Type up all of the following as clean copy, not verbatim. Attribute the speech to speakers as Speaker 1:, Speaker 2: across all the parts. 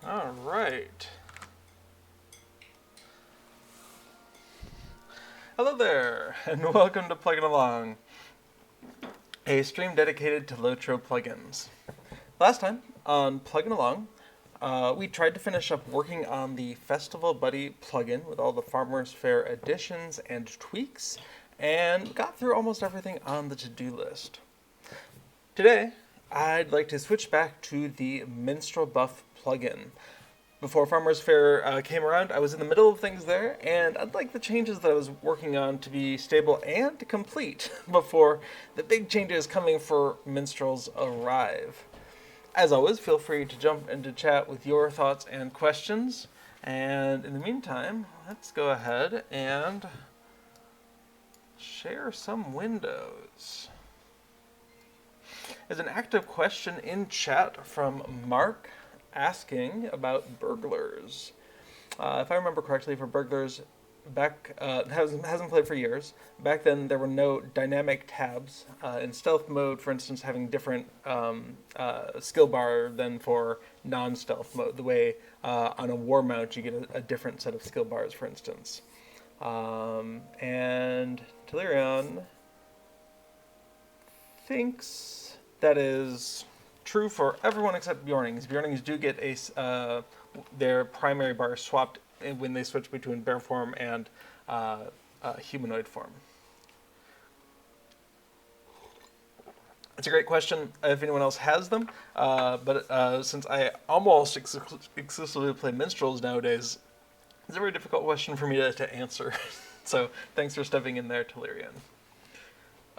Speaker 1: All right. Hello there, and welcome to Plugging Along, a stream dedicated to LOTRO plugins. Last time on Plugging Along, we tried to finish up working on the Festival Buddy plugin with all the Farmers Faire additions and tweaks, and got through almost everything on the to-do list. Today, I'd like to switch back to the MinstrelBuff plugin. Before Farmers Faire came around, I was in the middle of things there, and I'd like the changes that I was working on to be stable and complete before the big changes coming for Minstrels arrive. As always, feel free to jump into chat with your thoughts and questions. And in the meantime, let's go ahead and share some windows. There's an active question in chat from Mark asking about burglars. If I remember correctly, for burglars, hasn't played for years. Back then, there were no dynamic tabs. In stealth mode, for instance, having different skill bar than for non-stealth mode. The way on a war mount, you get a different set of skill bars, for instance. And Telerion thinks that is true for everyone except Bjornings. Bjornings do get their primary bar swapped when they switch between bear form and humanoid form. It's a great question if anyone else has them, but since I almost exclusively play Minstrels nowadays, it's a very difficult question for me to answer. So thanks for stepping in there, Telerian.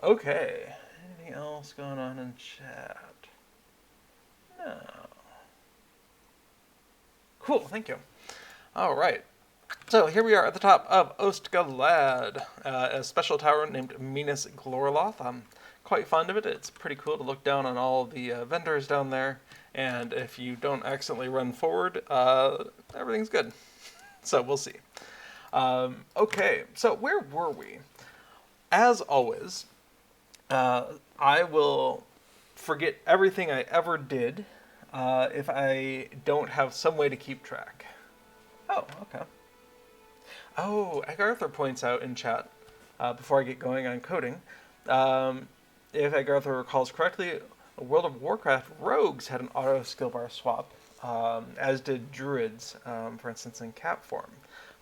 Speaker 1: Okay, anything else going on in chat? No. Cool, thank you. All right. So here we are at the top of Ostgalad, a special tower named Minas Glorloth. I'm quite fond of it. It's pretty cool to look down on all the vendors down there, and if you don't accidentally run forward, everything's good. So we'll see. Okay, so where were we? As always, I will forget everything I ever did if I don't have some way to keep track. Oh, okay. Oh, Agartha points out in chat, before I get going on coding, if Agartha recalls correctly, World of Warcraft rogues had an auto skill bar swap, as did druids, for instance, in cap form.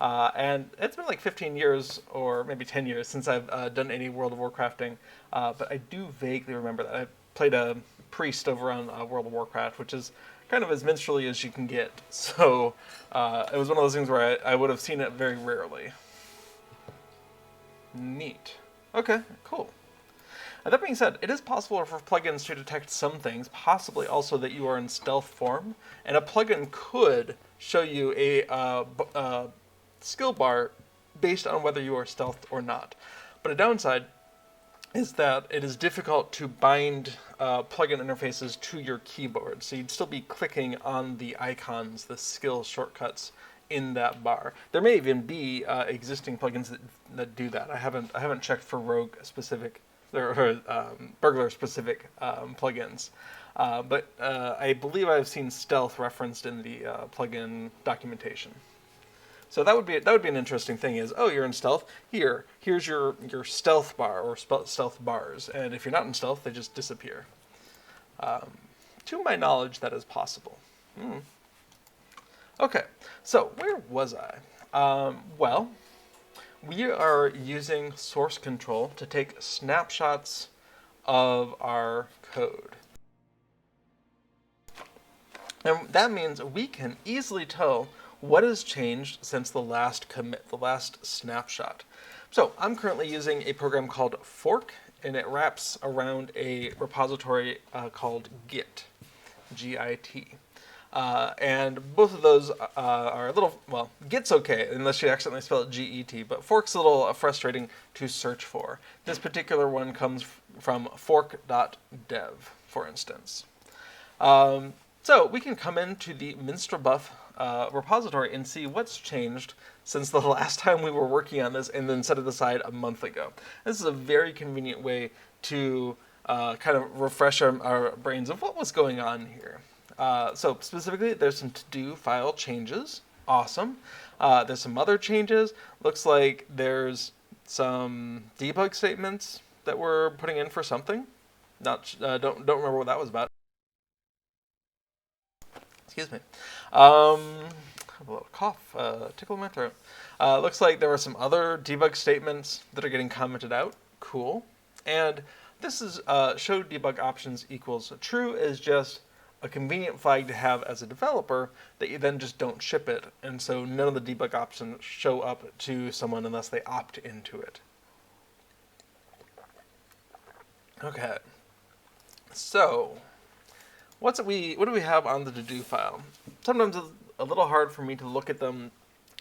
Speaker 1: And it's been like 15 years, or maybe 10 years, since I've done any World of Warcrafting, but I do vaguely remember that. I played a priest over on World of Warcraft, which is kind of as minstrelly as you can get. So it was one of those things where I would have seen it very rarely. Neat. Okay, cool. That being said, it is possible for plugins to detect some things, possibly also that you are in stealth form, and a plugin could show you a skill bar based on whether you are stealth or not. But a downside is that it is difficult to bind plugin interfaces to your keyboard. So you'd still be clicking on the icons, the skill shortcuts in that bar. There may even be existing plugins that do that. I haven't checked for rogue specific or burglar specific plugins, but I believe I've seen stealth referenced in the plugin documentation. So that would be an interesting thing. Is, oh, you're in stealth. Here's your stealth bar or stealth bars, and if you're not in stealth, they just disappear. To my knowledge, that is possible. Okay, so where was I? Well, we are using source control to take snapshots of our code. And that means we can easily tell what has changed since the last commit, the last snapshot. So I'm currently using a program called Fork, and it wraps around a repository called Git, G-I-T. And both of those are a little, well, Git's okay, unless you accidentally spell it G-E-T, but Fork's a little frustrating to search for. This particular one comes from fork.dev, for instance. So we can come into the MinstrelBuff repository and see what's changed since the last time we were working on this, and then set it aside a month ago. This is a very convenient way to kind of refresh our brains of what was going on here. So specifically, there's some to-do file changes. Awesome. There's some other changes. Looks like there's some debug statements that we're putting in for something. Don't remember what that was about. Excuse me. I have a little cough, tickle in my throat. Looks like there are some other debug statements that are getting commented out. Cool. And this is show debug options equals true is just a convenient flag to have as a developer that you then just don't ship it. And so none of the debug options show up to someone unless they opt into it. Okay. So what do we have on the to-do file? Sometimes it's a little hard for me to look at them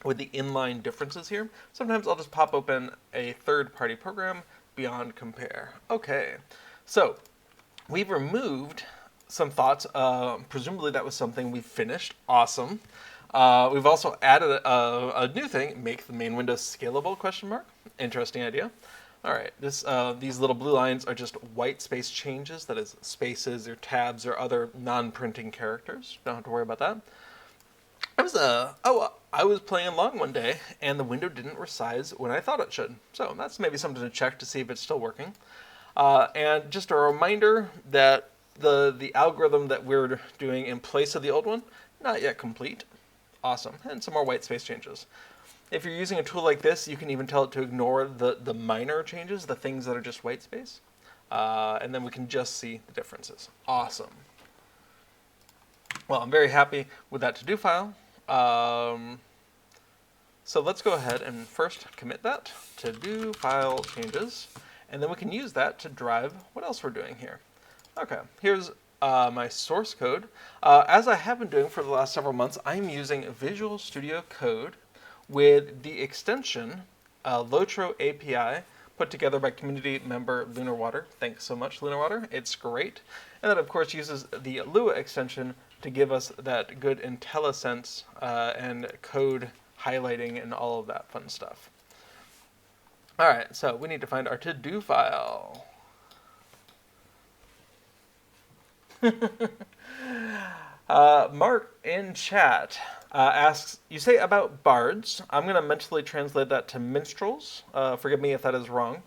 Speaker 1: with the inline differences here. Sometimes I'll just pop open a third-party program, Beyond Compare. Okay, so we've removed some thoughts. Presumably that was something we finished. Awesome. We've also added a new thing, make the main window scalable, question mark. Interesting idea. All right, these little blue lines are just white space changes, that is spaces or tabs or other non-printing characters. Don't have to worry about that. I was playing along one day and the window didn't resize when I thought it should. So that's maybe something to check to see if it's still working. And just a reminder that the algorithm that we're doing in place of the old one, not yet complete. Awesome, and some more white space changes. If you're using a tool like this, you can even tell it to ignore the minor changes, the things that are just white space. And then we can just see the differences. Awesome. Well, I'm very happy with that to-do file. So let's go ahead and first commit that to-do file changes. And then we can use that to drive what else we're doing here. Okay, here's my source code. As I have been doing for the last several months, I'm using Visual Studio Code with the extension LOTRO API put together by community member Lunar Water. Thanks so much, Lunar Water. It's great. And that, of course, uses the Lua extension to give us that good IntelliSense and code highlighting and all of that fun stuff. All right, so we need to find our to-do file. Mark in chat asks, you say about bards. I'm going to mentally translate that to minstrels. Forgive me if that is wrong.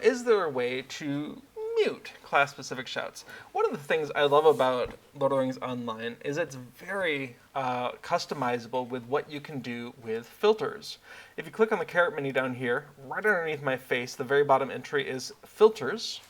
Speaker 1: Is there a way to mute class-specific shouts? One of the things I love about Lord of the Rings Online is it's very customizable with what you can do with filters. If you click on the caret menu down here, right underneath my face, the very bottom entry is filters.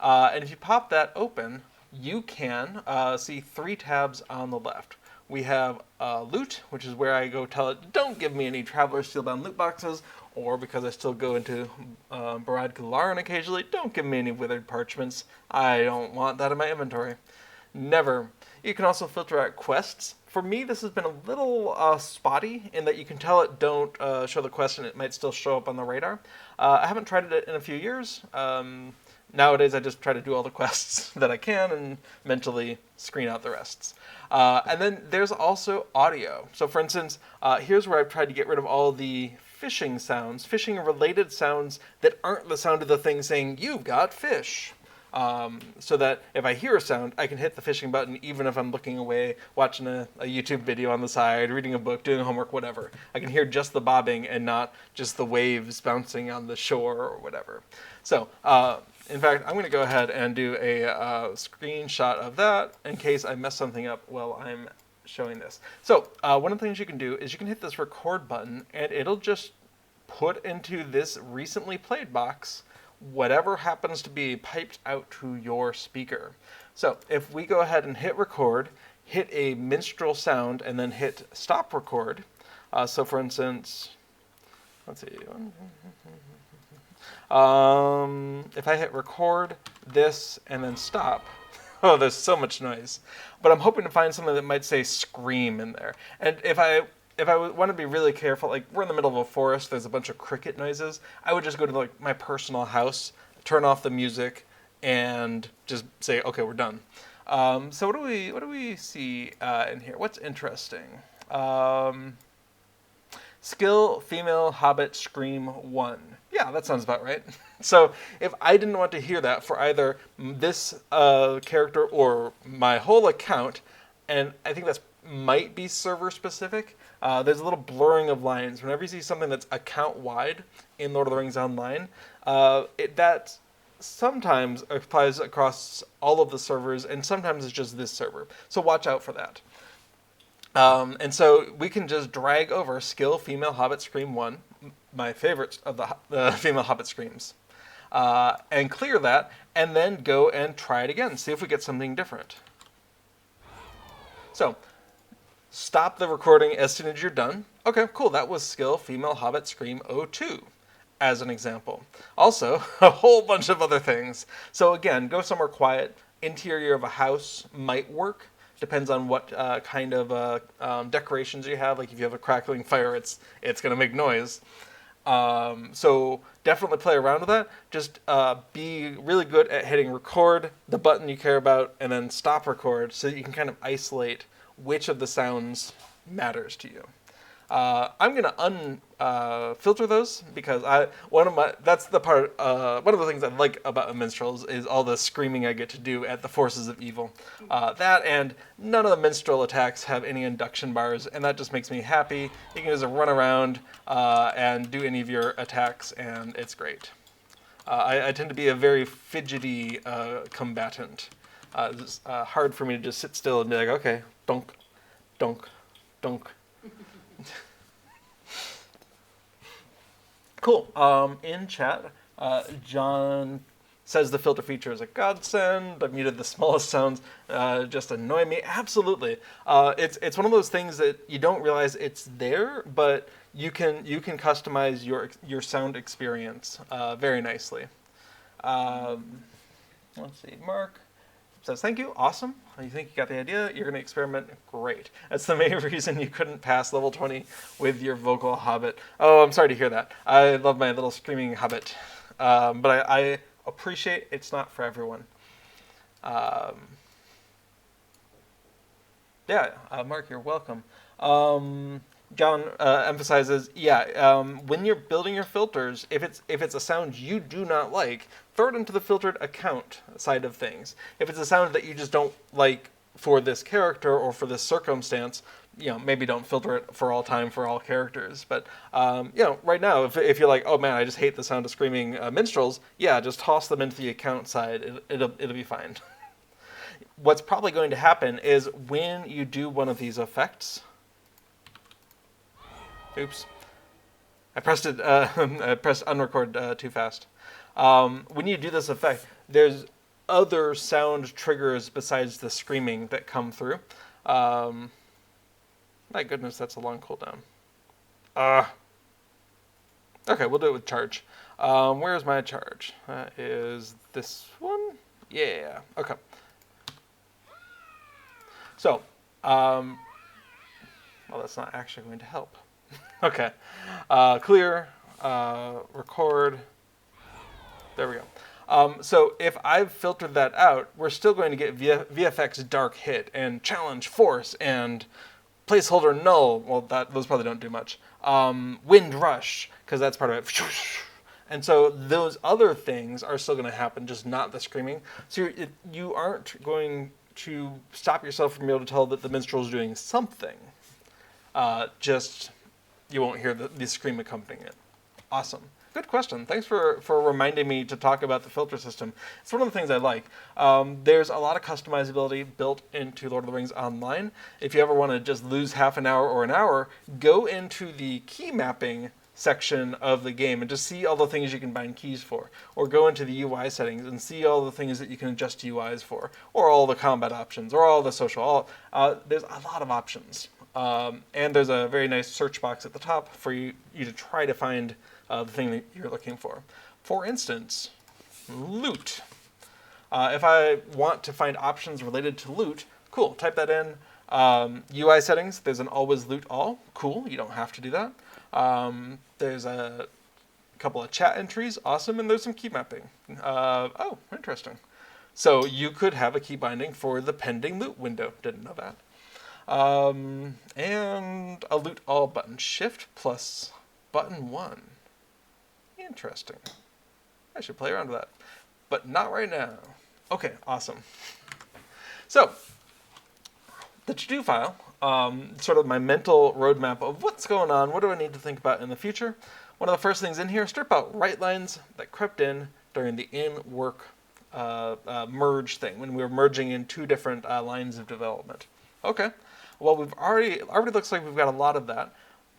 Speaker 1: And if you pop that open, you can see 3 tabs on the left. We have loot, which is where I go tell it, don't give me any Traveler Steelbound loot boxes, or because I still go into Barad Galaran occasionally, don't give me any withered parchments. I don't want that in my inventory. Never. You can also filter out quests. For me, this has been a little spotty in that you can tell it don't show the quest and it might still show up on the radar. I haven't tried it in a few years. Nowadays, I just try to do all the quests that I can and mentally screen out the rest. And then there's also audio. So for instance, here's where I've tried to get rid of all the fishing sounds, fishing-related sounds that aren't the sound of the thing saying, you've got fish. So that if I hear a sound, I can hit the fishing button even if I'm looking away, watching a YouTube video on the side, reading a book, doing homework, whatever. I can hear just the bobbing and not just the waves bouncing on the shore or whatever. So, in fact, I'm going to go ahead and do a screenshot of that in case I mess something up while I'm showing this. So, one of the things you can do is you can hit this record button and it'll just put into this recently played box whatever happens to be piped out to your speaker. So if we go ahead and hit record, hit a minstrel sound, and then hit stop record. So for instance, let's see. If I hit record, this, and then stop, oh, there's so much noise. But I'm hoping to find something that might say scream in there. And if I want to be really careful, like we're in the middle of a forest, there's a bunch of cricket noises, I would just go to like my personal house, turn off the music, and just say, okay, we're done. So what do we see in here? What's interesting? Skill, female, hobbit, scream, 1. Yeah, that sounds about right. So if I didn't want to hear that for either this character or my whole account, and I think that's might be server specific. There's a little blurring of lines. Whenever you see something that's account wide in Lord of the Rings Online, that sometimes applies across all of the servers, and sometimes it's just this server. So watch out for that. And so we can just drag over skill female hobbit scream 1, my favorite of the female hobbit screams, and clear that, and then go and try it again. See if we get something different. So stop the recording as soon as you're done. Okay, cool. That was skill female hobbit scream 02 as an example. Also, a whole bunch of other things. So again, go somewhere quiet. Interior of a house might work. Depends on what kind of decorations you have. Like if you have a crackling fire, it's going to make noise. So definitely play around with that. Just be really good at hitting record, the button you care about, and then stop record so that you can kind of isolate which of the sounds matters to you. I'm gonna unfilter those because that's the part. One of the things I like about Minstrels is all the screaming I get to do at the forces of evil. That and none of the minstrel attacks have any induction bars, and that just makes me happy. You can just run around and do any of your attacks, and it's great. I tend to be a very fidgety combatant. It's hard for me to just sit still and be like, okay, donk, donk, donk. Cool. In chat, John says the filter feature is a godsend. I've muted the smallest sounds, just annoy me. Absolutely. It's one of those things that you don't realize it's there, but you can customize your sound experience very nicely. Let's see, Mark says, thank you, awesome. You think you got the idea? You're going to experiment? Great. That's the main reason you couldn't pass level 20 with your vocal hobbit. Oh, I'm sorry to hear that. I love my little screaming hobbit. But I appreciate it's not for everyone. Yeah, Mark, you're welcome. John emphasizes, when you're building your filters, if it's a sound you do not like, throw it into the filtered account side of things. If it's a sound that you just don't like for this character or for this circumstance, maybe don't filter it for all time for all characters. But right now, if you're like, oh man, I just hate the sound of screaming minstrels, just toss them into the account side. It'll be fine. What's probably going to happen is when you do one of these effects. Oops. I pressed unrecord too fast. When you do this effect, there's other sound triggers besides the screaming that come through. My goodness, that's a long cooldown. Okay, we'll do it with charge. Where's my charge? Is this one? Yeah. Okay. So, well, that's not actually going to help. Okay. Clear, record. There we go. So if I've filtered that out, we're still going to get VFX Dark Hit and Challenge Force and Placeholder Null. Well, those probably don't do much. Wind Rush, because that's part of it. And so those other things are still going to happen, just not the screaming. So you aren't going to stop yourself from being able to tell that the minstrel is doing something. Just you won't hear the scream accompanying it. Awesome. Good question. Thanks for reminding me to talk about the filter system. It's one of the things I like. There's a lot of customizability built into Lord of the Rings Online. If you ever want to just lose half an hour or an hour, go into the key mapping section of the game and just see all the things you can bind keys for. Or go into the UI settings and see all the things that you can adjust UIs for. Or all the combat options. Or all the social. There's a lot of options. And there's a very nice search box at the top for you to try to find the thing that you're looking for. For instance, loot. If I want to find options related to loot, cool, type that in. UI settings, there's an always loot all. Cool, you don't have to do that. There's a couple of chat entries, awesome, and there's some key mapping. Oh, interesting. So you could have a key binding for the pending loot window. Didn't know that. And a loot all button. Shift plus button 1. Interesting. I should play around with that. But not right now. Okay, awesome. So, the to-do file, sort of my mental roadmap of what's going on, what do I need to think about in the future. One of the first things in here, strip out write lines that crept in during the in-work merge thing, when we were merging in two different lines of development. Okay, well, we've already looks like we've got a lot of that.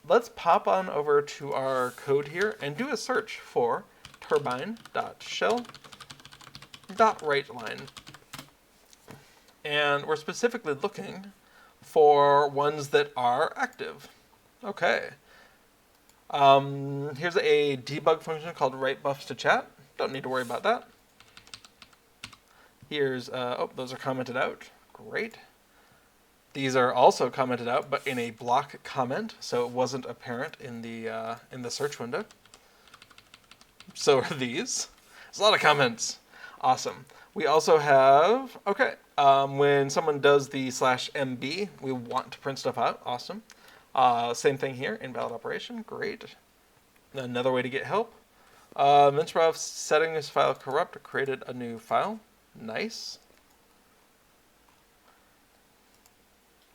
Speaker 1: Let's pop on over to our code here and do a search for turbine.shell.writeLine. And we're specifically looking for ones that are active. Okay. Here's a debug function called writeBuffs to chat. Don't need to worry about that. Here's, oh, those are commented out. Great. These are also commented out, but in a block comment, so it wasn't apparent in the search window. So are these. There's a lot of comments. Awesome. We also have, okay, when someone does the /mb, we want to print stuff out. Awesome. Same thing here, invalid operation. Great. Another way to get help. MinstrelBuff setting this file corrupt, created a new file. Nice.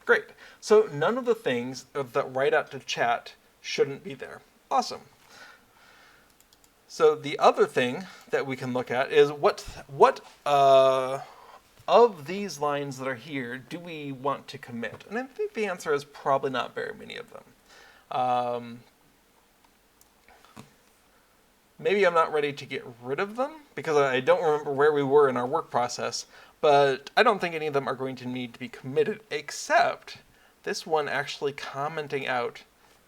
Speaker 1: Great. So none of the things that write out to chat shouldn't be there. Awesome. So the other thing that we can look at is what of these lines that are here do we want to commit? And I think the answer is probably not very many of them. Maybe I'm not ready to get rid of them because I don't remember where we were in our work process, but I don't think any of them are going to need to be committed, except this one actually commenting out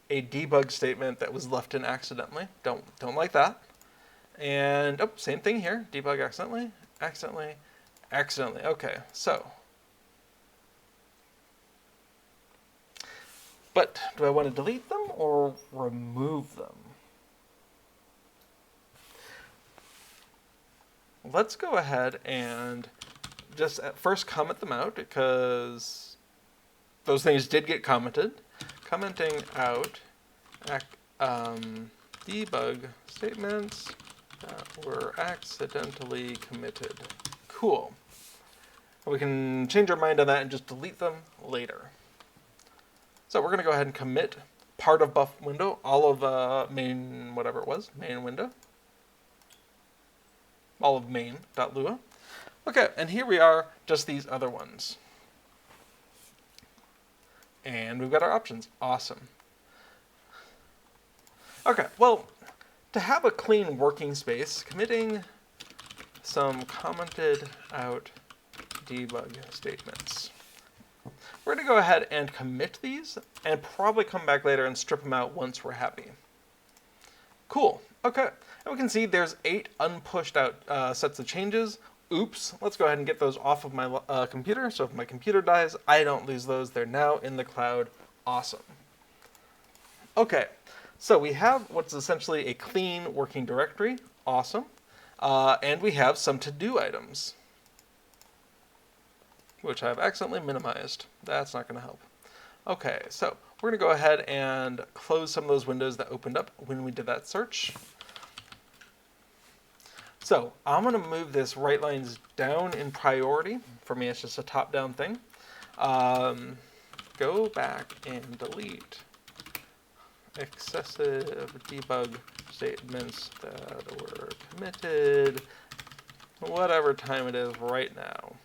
Speaker 1: a debug statement that was left in accidentally. Don't like that. And, oh, same thing here. Debug accidentally, accidentally, accidentally. Okay, so. But do I want to delete them or remove them? Let's go ahead and just at first comment them out because those things did get commented. Commenting out debug statements that were accidentally committed. Cool. We can change our mind on that and just delete them later. So we're going to go ahead and commit part of buff window, all of main, whatever it was, main window. All of main.lua. Okay, and here we are, just these other ones. And we've got our options. Awesome. Okay, well, to have a clean working space, committing some commented out debug statements. We're going to go ahead and commit these and probably come back later and strip them out once we're happy. Cool. Okay. And we can see there's 8 unpushed out sets of changes. Oops. Let's go ahead and get those off of my computer. So if my computer dies, I don't lose those. They're now in the cloud. Awesome. Okay. So we have what's essentially a clean working directory. Awesome. And we have some to-do items, which I've accidentally minimized. That's not going to help. Okay, so we're going to go ahead and close some of those windows that opened up when we did that search. So I'm going to move this write lines down in priority. For me, it's just a top-down thing. Go back and delete excessive debug statements that were committed, whatever time it is right now.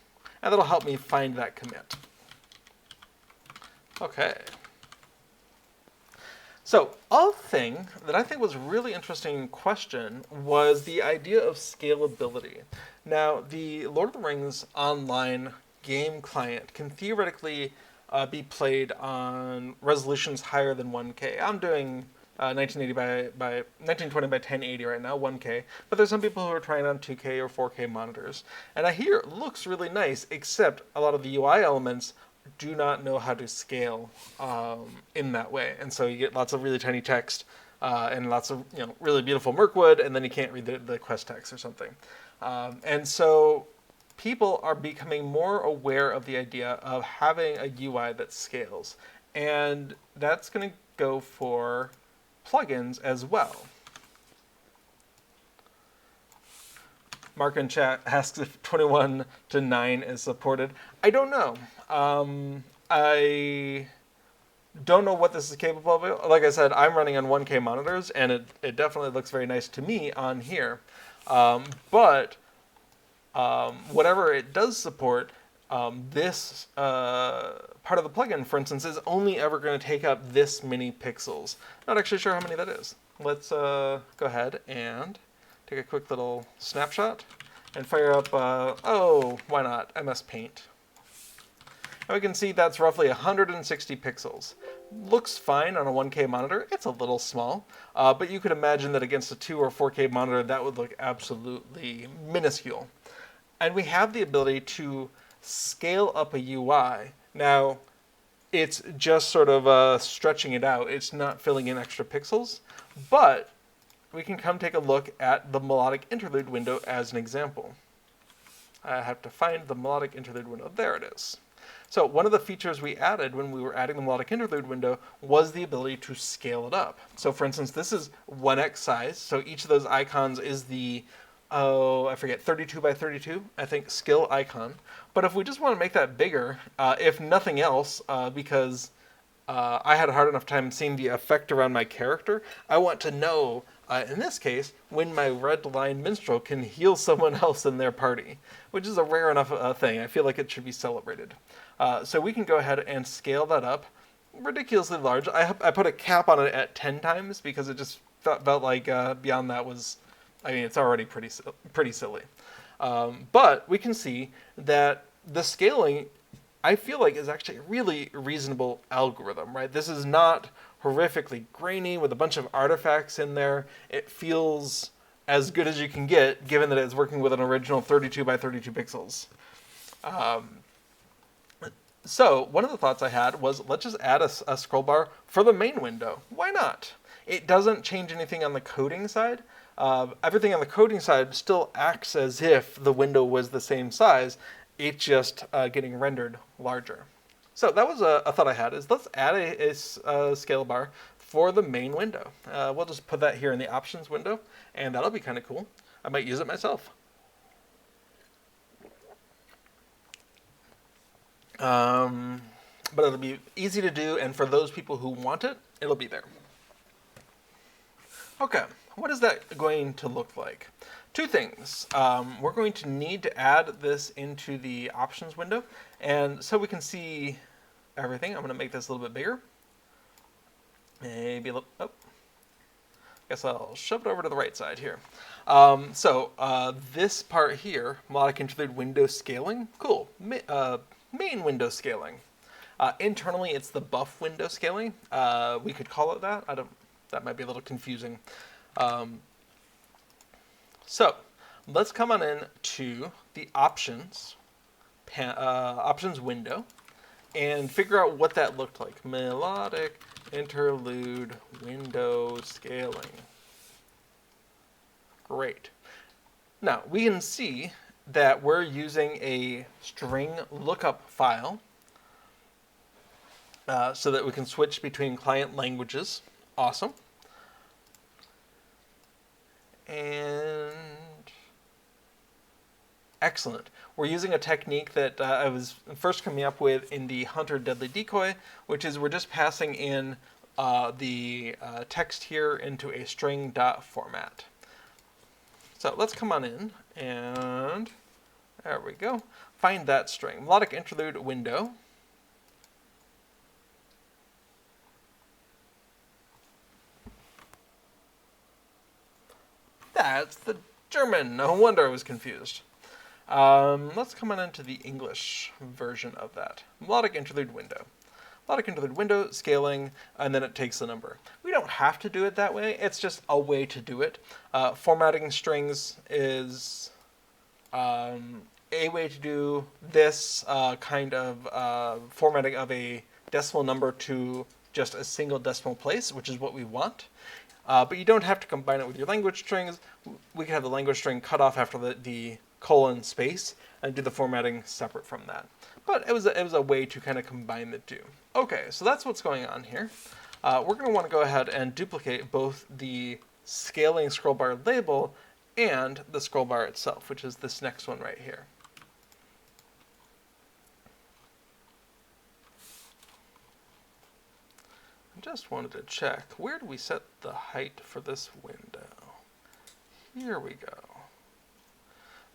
Speaker 1: And that'll help me find that commit. Okay. So a thing that I think was a really interesting question was the idea of scalability. Now, the Lord of the Rings online game client can theoretically be played on resolutions higher than 1K. I'm doing 1920 by 1080 right now, 1K, but there's some people who are trying on 2K or 4K monitors. And I hear it looks really nice, except a lot of the UI elements do not know how to scale in that way. And so you get lots of really tiny text and lots of really beautiful Mirkwood, and then you can't read the quest text or something. And so people are becoming more aware of the idea of having a UI that scales. And that's going to go for plugins as well. Mark in chat asks if 21 to 9 is supported. I don't know. I don't know what this is capable of. Like I said, I'm running on 1K monitors, and it definitely looks very nice to me on here. But whatever it does support, this part of the plugin, for instance, is only ever going to take up this many pixels. Not actually sure how many that is. Let's go ahead and take a quick little snapshot and fire up, oh, why not, MS Paint. And we can see that's roughly 160 pixels. Looks fine on a 1K monitor. It's a little small, but you could imagine that against a 2 or 4K monitor, that would look absolutely minuscule. And we have the ability to scale up a UI. Now, it's just sort of stretching it out. It's not filling in extra pixels, but we can come take a look at the melodic interlude window as an example. I have to find the melodic interlude window. There it is. So one of the features we added when we were adding the melodic interlude window was the ability to scale it up. So for instance, this is 1x size. So each of those icons is the, oh, I forget, 32 by 32, I think, skill icon. But if we just want to make that bigger, if nothing else, because I had a hard enough time seeing the effect around my character, I want to know, in this case, when my red line minstrel can heal someone else in their party, which is a rare enough thing. I feel like it should be celebrated. So we can go ahead and scale that up ridiculously large. I put a cap on it at 10 times because it just felt like beyond that was, I mean, it's already pretty silly. But we can see that the scaling, I feel like, is actually a really reasonable algorithm, right? This is not horrifically grainy with a bunch of artifacts in there. It feels as good as you can get, given that it's working with an original 32 by 32 pixels. So one of the thoughts I had was, let's just add a scroll bar for the main window. Why not? It doesn't change anything on the coding side. Everything on the coding side still acts as if the window was the same size. It's just getting rendered larger. So that was a thought I had, is let's add a scale bar for the main window. We'll just put that here in the options window, and that'll be kind of cool. I might use it myself. But it'll be easy to do, and for those people who want it, it'll be there. Okay, what is that going to look like? Two things. We're going to need to add this into the options window, and so we can see everything. I'm going to make this a little bit bigger. Maybe a little, oh. I guess I'll shove it over to the right side here. This part here, melodic interlude window scaling, cool. Main window scaling. Internally, it's the buff window scaling. We could call it that. That might be a little confusing. So let's come on in to the options window and figure out what that looked like. Melodic interlude window scaling. Great. Now we can see that we're using a string lookup file so that we can switch between client languages. Awesome. And excellent. We're using a technique that I was first coming up with in the Hunter Deadly Decoy, which is we're just passing in the text here into a string dot format. So let's come on in and there we go. Find that string. Melodic interlude window. That's the German. No wonder I was confused. Let's come on into the English version of that. Melodic interlude window. Melodic interlude window, scaling, and then it takes the number. We don't have to do it that way. It's just a way to do it. Formatting strings is a way to do this kind of formatting of a decimal number to just a single decimal place, which is what we want. But you don't have to combine it with your language strings. We can have the language string cut off after the colon space and do the formatting separate from that. But it was a way to kind of combine the two. Okay, so that's what's going on here. We're going to want to go ahead and duplicate both the scaling scroll bar label and the scroll bar itself, which is this next one right here. just wanted to check. Where do we set the height for this window? Here we go.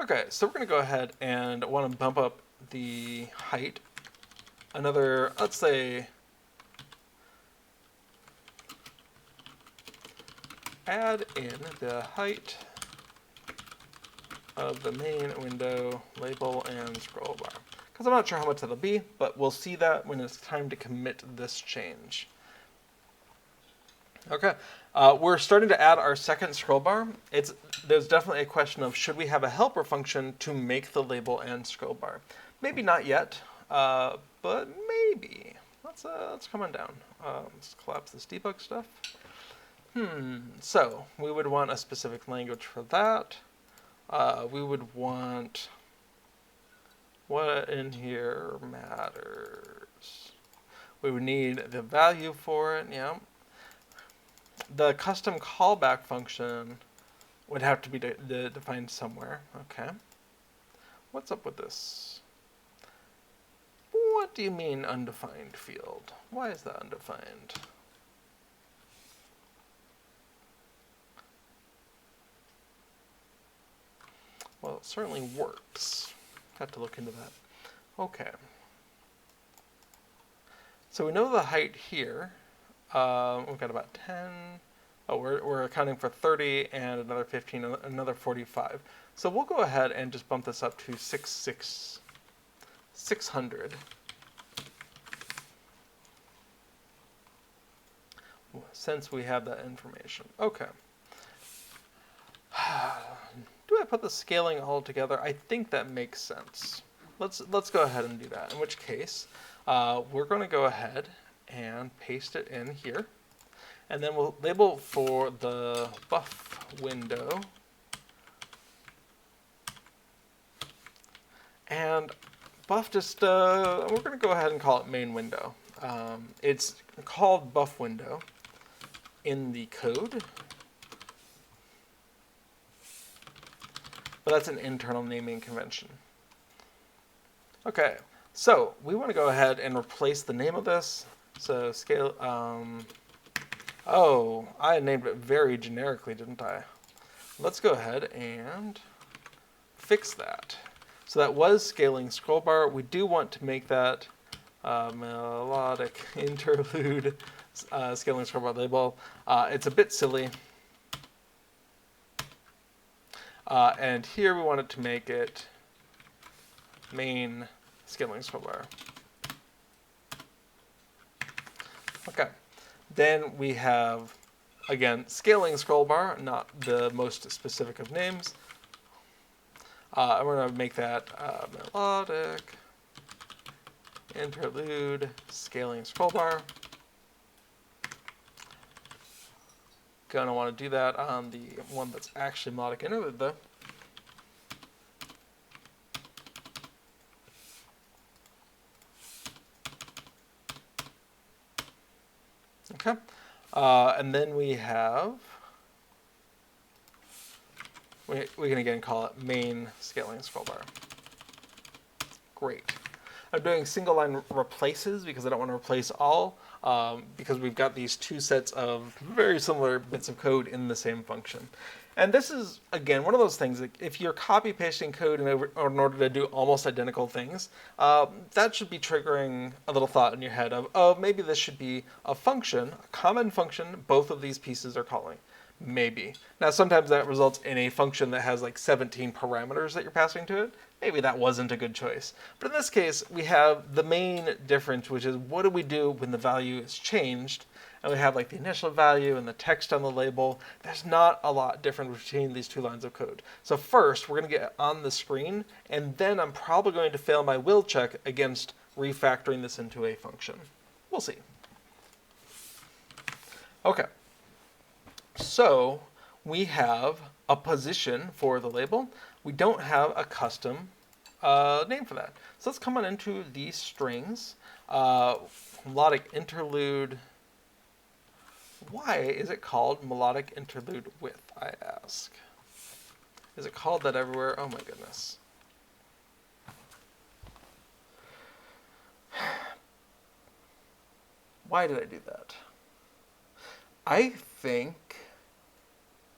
Speaker 1: Okay, so we're going to go ahead and want to bump up the height another, let's say, add in the height of the main window label and scroll bar. Because I'm not sure how much that'll be, but we'll see that when it's time to commit this change. Okay, we're starting to add our second scroll bar. There's definitely a question of should we have a helper function to make the label and scroll bar? Maybe not yet, but maybe. Let's come on down. Let's collapse this debug stuff. So we would want a specific language for that. We would want what in here matters. We would need the value for it, yeah. The custom callback function would have to be defined somewhere. Okay. What's up with this? What do you mean undefined field? Why is that undefined? Well, it certainly works. Have to look into that. Okay. So we know the height here. We've got about 10. Oh, we're accounting for 30 and another 15, another 45. So we'll go ahead and just bump this up to 600. Since we have that information. Okay. Do I put the scaling all together? I think that makes sense. Let's go ahead and do that. In which case, we're going to go ahead and paste it in here. And then we'll label for the buff window. And buff just, we're going to go ahead and call it main window. It's called buff window in the code. But that's an internal naming convention. Okay, so we want to go ahead and replace the name of this. So scale, oh, I named it very generically, didn't I? Let's go ahead and fix that. So that was scaling scroll bar. We do want to make that melodic interlude scaling scroll bar label. It's a bit silly. And here we wanted to make it main scaling scroll bar. Okay. Then we have, again, scaling scroll bar, not the most specific of names. And we're going to make that melodic interlude scaling scroll bar. Going to want to do that on the one that's actually melodic interlude, though. Okay. And then we have, we can again call it main scaling scroll bar. Great. I'm doing single line replaces because I don't want to replace all, because we've got these two sets of very similar bits of code in the same function. And this is, again, one of those things, like if you're copy pasting code in order to do almost identical things, that should be triggering a little thought in your head of, oh, maybe this should be a function, a common function both of these pieces are calling. Maybe. Now, sometimes that results in a function that has like 17 parameters that you're passing to it. Maybe that wasn't a good choice. But in this case, we have the main difference, which is what do we do when the value is changed? And we have like the initial value and the text on the label. There's not a lot different between these two lines of code. So first, we're going to get on the screen, and then I'm probably going to fail my will check against refactoring this into a function. We'll see. Okay. So we have a position for the label. We don't have a custom name for that. So let's come on into these strings. Melodic interlude. Why is it called melodic interlude width, I ask? Is it called that everywhere? Oh my goodness. Why did I do that? I think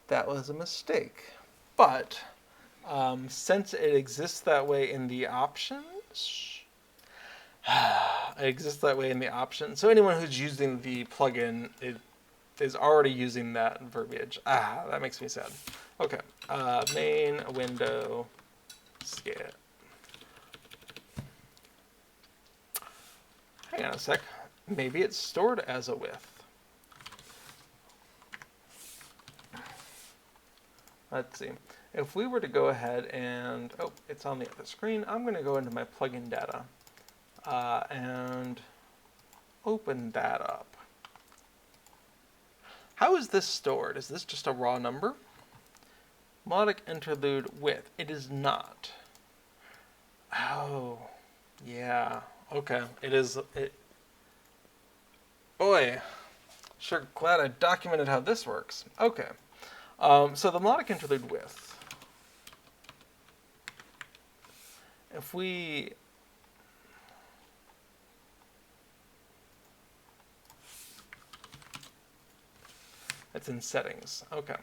Speaker 1: that was a mistake. But since it exists that way in the options, it exists that way in the options. So anyone who's using the plugin is already using that verbiage. That makes me sad. Okay, main window scale. Hang on a sec. Maybe it's stored as a width. Let's see. If we were to go ahead and, oh, it's on the other screen. I'm going to go into my plugin data and open that up. How is this stored? Is this just a raw number? Melodic interlude width. It is not. Oh, yeah. Okay. It is. Boy, sure glad I documented how this works. Okay. So the melodic interlude width. If we it's in settings. Okay.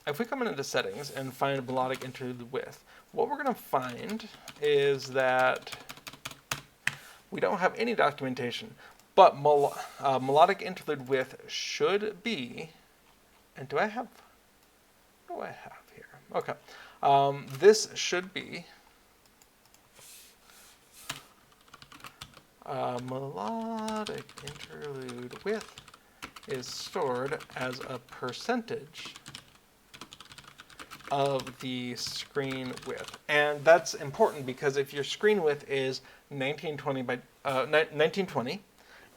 Speaker 1: If we come into settings and find melodic interlude width, what we're going to find is that we don't have any documentation, but melodic interlude width should be, and what do I have here? Okay. This should be melodic interlude width is stored as a percentage of the screen width. And that's important because if your screen width is 1920 by 1920,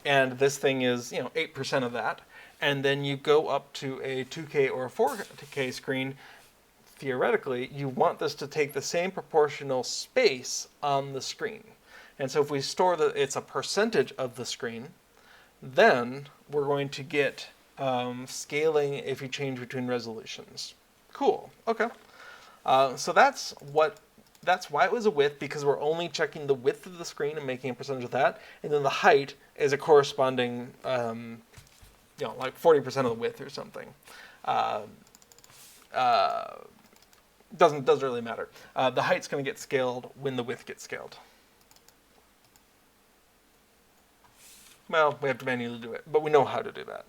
Speaker 1: and this thing is 8% of that, and then you go up to a 2K or a 4K screen, theoretically, you want this to take the same proportional space on the screen. And so if we store that it's a percentage of the screen, then we're going to get scaling if you change between resolutions. Cool. Okay. So that's why it was a width, because we're only checking the width of the screen and making a percentage of that, and then the height is a corresponding, like 40% of the width or something. Doesn't really matter. The height's going to get scaled when the width gets scaled. Well, we have to manually do it, but we know how to do that.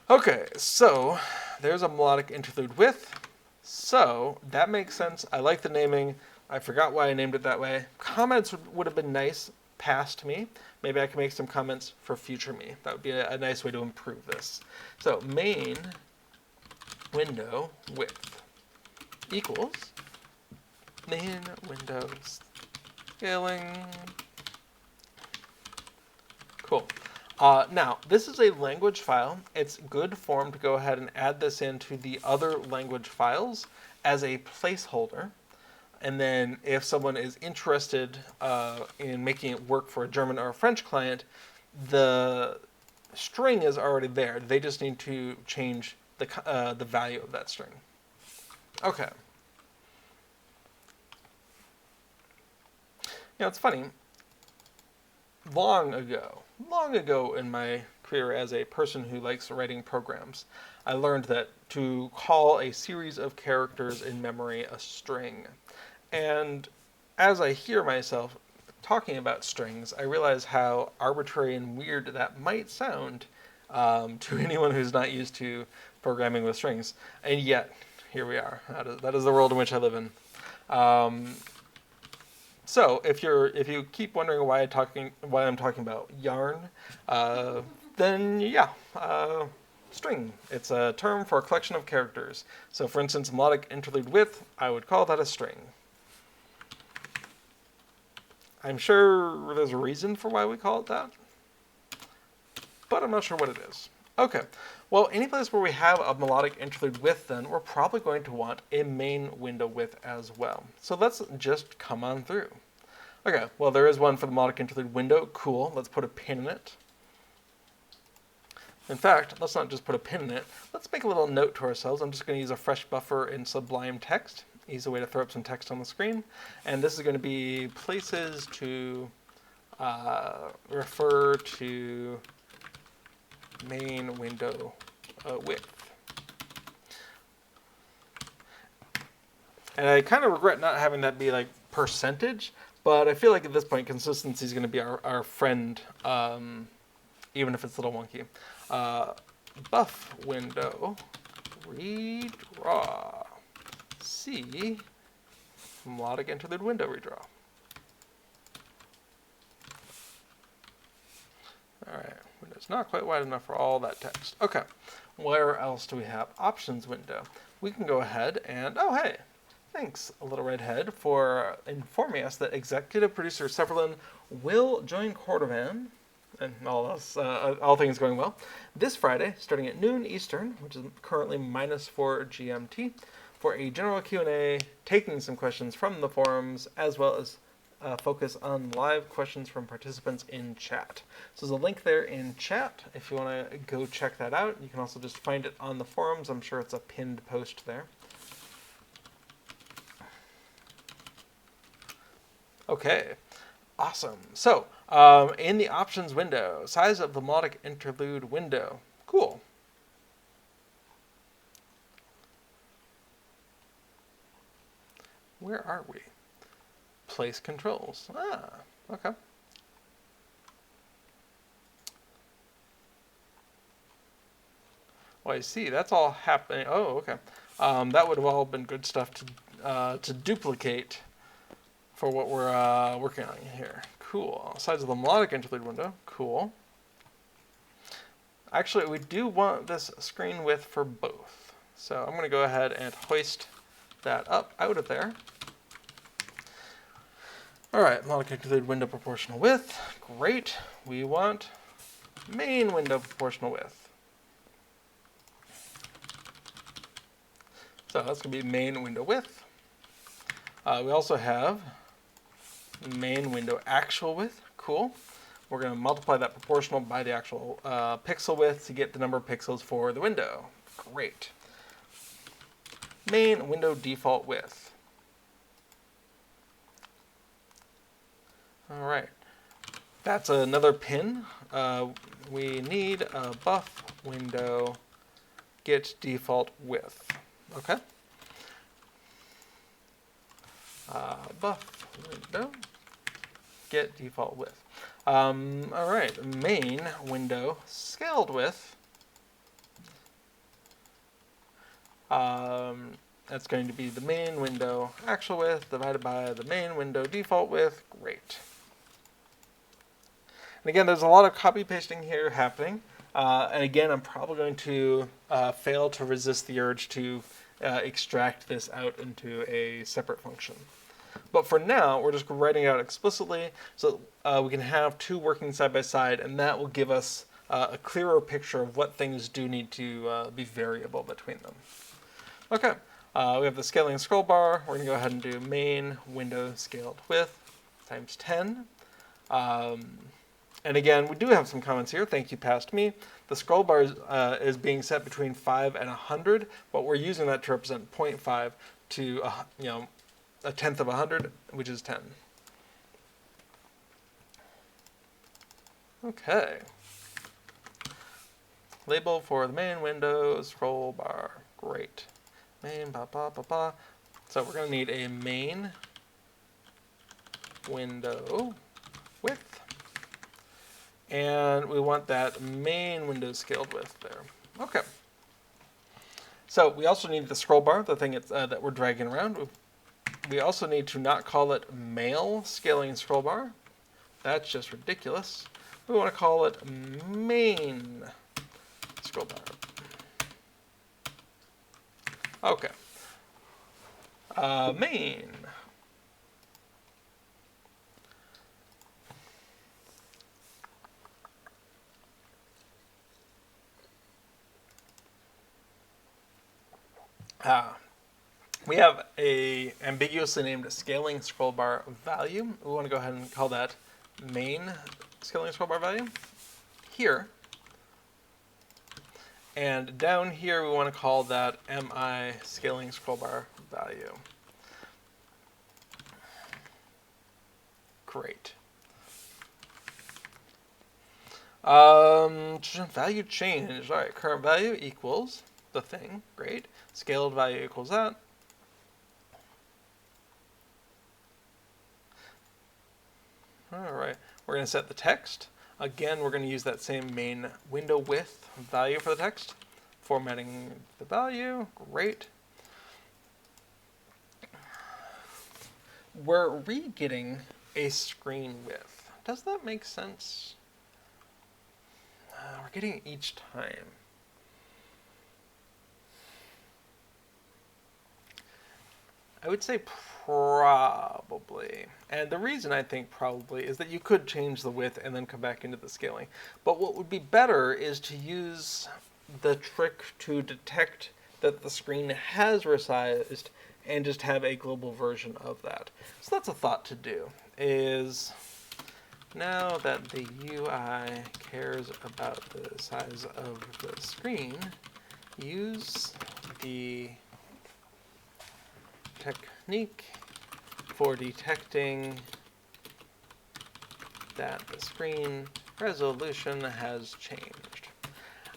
Speaker 1: Okay, so there's a melodic interlude width. So that makes sense. I like the naming. I forgot why I named it that way. Comments would have been nice past me. Maybe I can make some comments for future me. That would be a nice way to improve this. So main window width equals main window scaling. Cool. Now, this is a language file. It's good form to go ahead and add this into the other language files as a placeholder. And then if someone is interested in making it work for a German or a French client, the string is already there. They just need to change the value of that string. Okay. It's funny. Long ago in my career as a person who likes writing programs, I learned that to call a series of characters in memory a string. And as I hear myself talking about strings, I realize how arbitrary and weird that might sound to anyone who's not used to programming with strings. And yet, here we are. That is the world in which I live in. So if you keep wondering why I'm talking about yarn, then yeah, string. It's a term for a collection of characters. So for instance, melodic interlude width, I would call that a string. I'm sure there's a reason for why we call it that, but I'm not sure what it is. Okay, well, any place where we have a melodic interlude width, then we're probably going to want a main window width as well. So let's just come on through. Okay, well, there is one for the melodic interlude window. Cool, let's put a pin in it. In fact, let's not just put a pin in it. Let's make a little note to ourselves. I'm just going to use a fresh buffer in Sublime Text. Easy way to throw up some text on the screen. And this is going to be places to refer to main window width. And I kind of regret not having that be like percentage, but I feel like at this point consistency is going to be our friend, even if it's a little wonky. Buff window, redraw, C, melodic interlude window redraw. All right, window's not quite wide enough for all that text. Okay, where else do we have? Options window. We can go ahead and, oh hey, thanks, Little Redhead, for informing us that executive producer Severlin will join Cordovan, and all things going well, this Friday, starting at noon Eastern, which is currently -4 GMT, for a general Q&A, taking some questions from the forums, as well as focus on live questions from participants in chat. So there's a link there in chat if you want to go check that out. You can also just find it on the forums. I'm sure it's a pinned post there. Okay, awesome. So in the options window, size of the melodic interlude window. Cool. Where are we? Place controls. Ah, okay. Well, I see. That's all happening. Oh, okay. That would have all been good stuff to duplicate for what we're working on here. Cool. Size of the melodic interlude window. Cool. Actually, we do want this screen width for both. So I'm going to go ahead and hoist that up out of there. All right, melodic interlude window proportional width. Great. We want main window proportional width. So that's going to be main window width. We also have main window actual width. Cool. We're going to multiply that proportional by the actual pixel width to get the number of pixels for the window. Great. Main window default width. All right. That's another pin. We need a buff window get default width. Okay. Buff window get default width. All right. Main window scaled width. That's going to be the main window actual width divided by the main window default width. Great. And again, there's a lot of copy pasting here happening. And again, I'm probably going to fail to resist the urge to extract this out into a separate function. But for now, we're just writing it out explicitly so we can have two working side by side, and that will give us a clearer picture of what things do need to be variable between them. Okay, we have the scaling scroll bar. We're going to go ahead and do main window scaled width times 10. And again, we do have some comments here. Thank you, past me. The scroll bar is being set between 5 and 100, but we're using that to represent 0.5 to a tenth of 100, which is 10. Okay. Label for the main window scroll bar. Great. Main ba ba ba ba. So we're going to need a main window width. And we want that main window scaled width there. Okay. So we also need the scroll bar, the thing that we're dragging around. We also need to not call it male scaling scroll bar. That's just ridiculous. We want to call it main scroll bar. Okay. Main. We have a ambiguously named scaling scroll bar value. We want to go ahead and call that main scaling scroll bar value here. And down here, we want to call that mi scaling scroll bar value. Great. Value change. All right, current value equals the thing. Great. Scaled value equals that. All right, we're going to set the text. Again, we're going to use that same main window width value for the text. Formatting the value. Great. We're re-getting a screen width. Does that make sense? We're getting it each time. I would say probably. And the reason I think probably is that you could change the width and then come back into the scaling. But what would be better is to use the trick to detect that the screen has resized and just have a global version of that. So that's a thought to do, is now that the UI cares about the size of the screen, use the technique for detecting that the screen resolution has changed.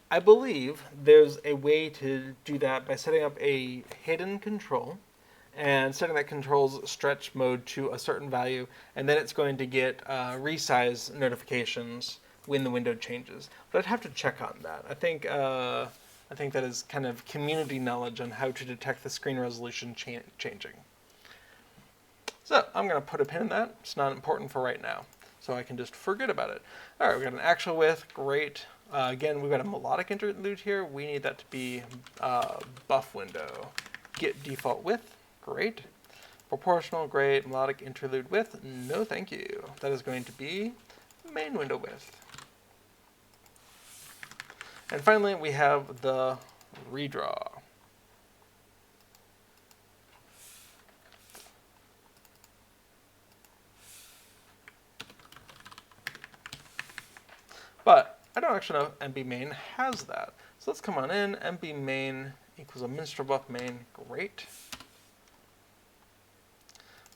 Speaker 1: I believe there's a way to do that by setting up a hidden control and setting that control's stretch mode to a certain value, and then it's going to get resize notifications when the window changes. But I'd have to check on that. I think that is kind of community knowledge on how to detect the screen resolution changing. So I'm going to put a pin in that. It's not important for right now, so I can just forget about it. All right, we've got an actual width. Great. Again, we've got a melodic interlude here. We need that to be buff window. Get default width. Great. Proportional, great. Melodic interlude width, no thank you. That is going to be main window width. And finally, we have the redraw. But I don't actually know if MB main has that. So let's come on in. MB main equals a MinstrelBuff main. Great.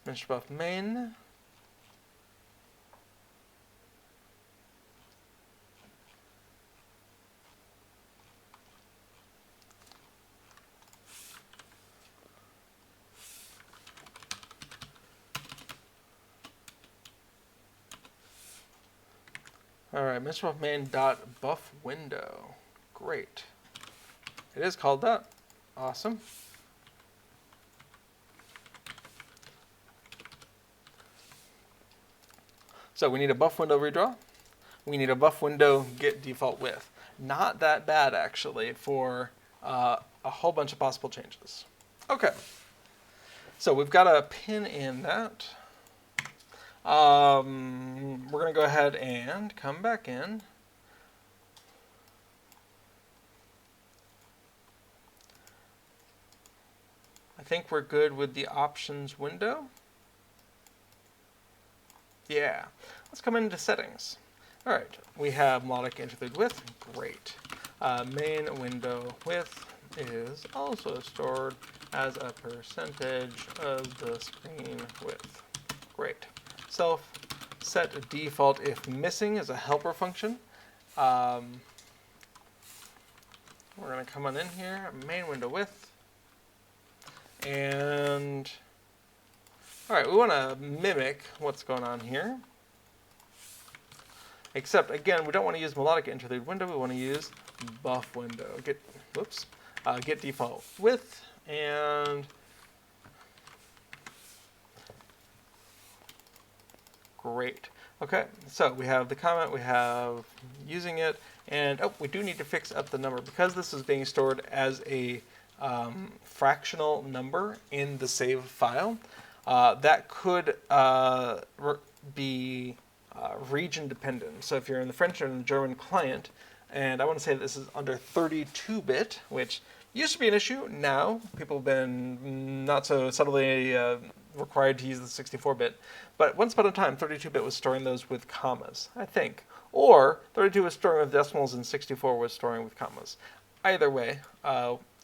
Speaker 1: MinstrelBuff main. All right, MinstrelBuff main dot buff window. Great. It is called that. Awesome. So we need a buff window redraw. We need a buff window get default width. Not that bad, actually, for a whole bunch of possible changes. Okay. So we've got a pin in that. We're going to go ahead and come back in. I think we're good with the options window. Yeah, let's come into settings. All right, we have melodic interlude width, great. Main window width is also stored as a percentage of the screen width, great. Self set default if missing is a helper function. We're gonna come on in here, main window width, and all right, we want to mimic what's going on here. Except, again, we don't want to use melodic interlude window. We want to use buff window. Get default width, and great. Okay, so we have the comment, we have using it, and we do need to fix up the number. Because this is being stored as a fractional number in the save file, that could be region dependent. So if you're in the French or in the German client, and I want to say this is under 32-bit, which used to be an issue. Now people have been not so subtly required to use the 64-bit. But once upon a time, 32-bit was storing those with commas, I think. Or 32 was storing with decimals and 64 was storing with commas. Either way,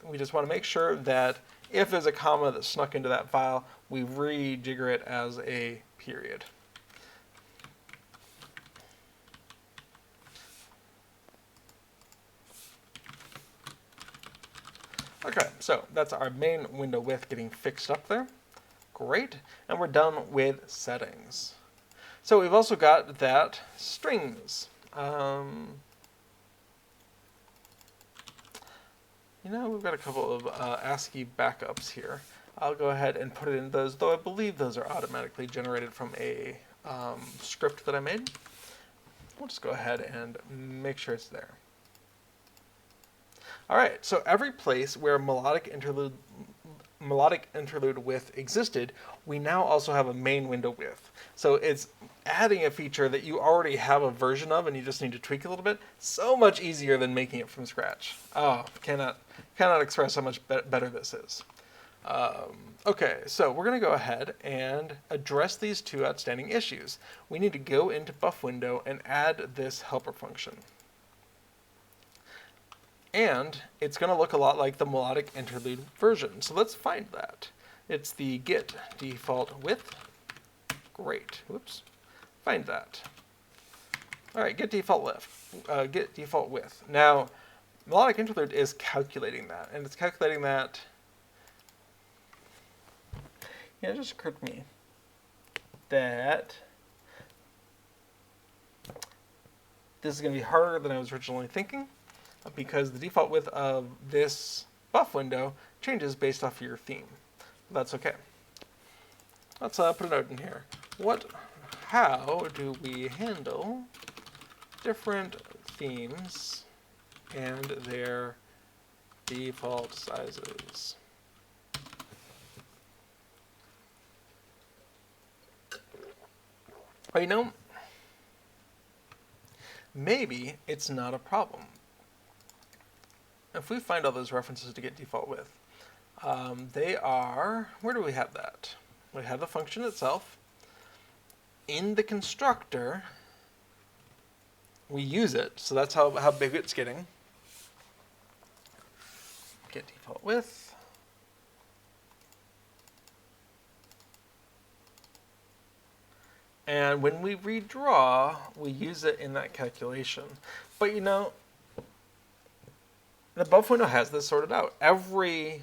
Speaker 1: we just want to make sure that if there's a comma that snuck into that file, we rejigger it as a period. Okay, so that's our main window width getting fixed up there. Great, and we're done with settings. So we've also got that strings. We've got a couple of ASCII backups here. I'll go ahead and put it in those, though I believe those are automatically generated from a script that I made. We'll just go ahead and make sure it's there. All right, so every place where melodic interlude width existed, we now also have a main window width. So it's adding a feature that you already have a version of and you just need to tweak a little bit. So much easier than making it from scratch. Oh, cannot express how much better this is. Okay, so we're going to go ahead and address these two outstanding issues. We need to go into Buff window and add this helper function. And it's going to look a lot like the melodic interlude version. So let's find that. It's the get default width. Great. Whoops. Find that. All right, get default width. Now, melodic interlude is calculating that, and it's calculating that. Yeah, it just occurred to me that this is going to be harder than I was originally thinking, because the default width of this buff window changes based off of your theme. That's okay. Let's put a note in here. How do we handle different themes and their default sizes? Well, maybe it's not a problem. If we find all those references to get default width, they are, where do we have that? We have the function itself. In the constructor, we use it, so that's how big it's getting. Get default width. And when we redraw, we use it in that calculation. But the buff window has this sorted out. Every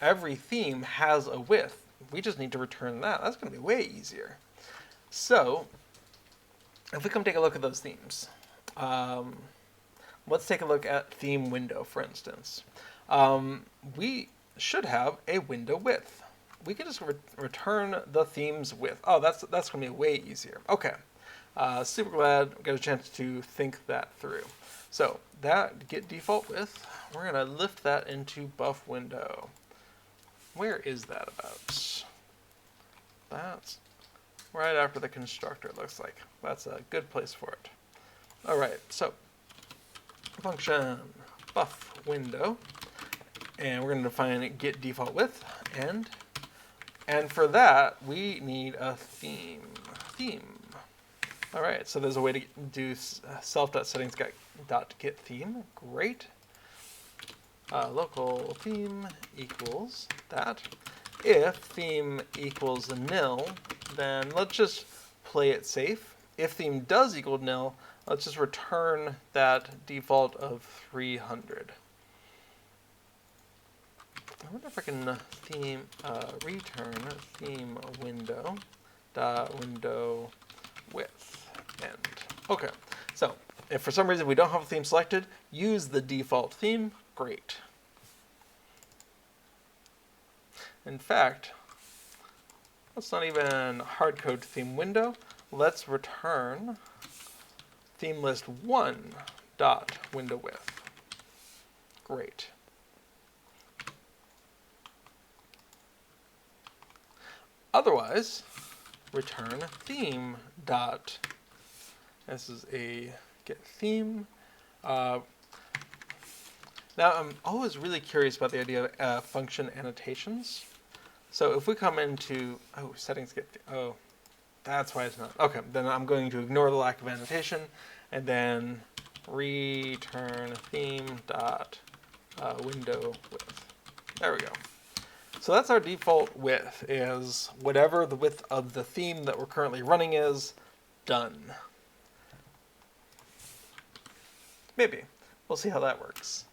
Speaker 1: theme has a width. We just need to return that. That's going to be way easier. So, if we come take a look at those themes, let's take a look at theme window, for instance. We should have a window width. We can just return the theme's width. Oh, that's going to be way easier. Okay, super glad we got a chance to think that through. So that get default width, we're going to lift that into buff window. Where is that about? That's right after the constructor, it looks like. That's a good place for it. All right, so function buff window, and we're going to define get default width, and for that we need a theme. All right, so there's a way to do self.settings.get theme. Great. Local theme equals that. If theme equals nil, then let's just play it safe. If theme does equal nil, let's just return that default of 300. I wonder if I can return theme window window width end. Okay, so if for some reason we don't have a theme selected, use the default theme. Great. In fact, let's not even hardcode theme window. Let's return theme list 1 dot window width. Great. Otherwise, return theme dot. This is a get theme. Now I'm always really curious about the idea of function annotations. So if we come into settings get that's why it's not. Okay, then I'm going to ignore the lack of annotation and then return theme dot window width. There we go. So that's our default width, is whatever the width of the theme that we're currently running is. Done. Maybe. We'll see how that works.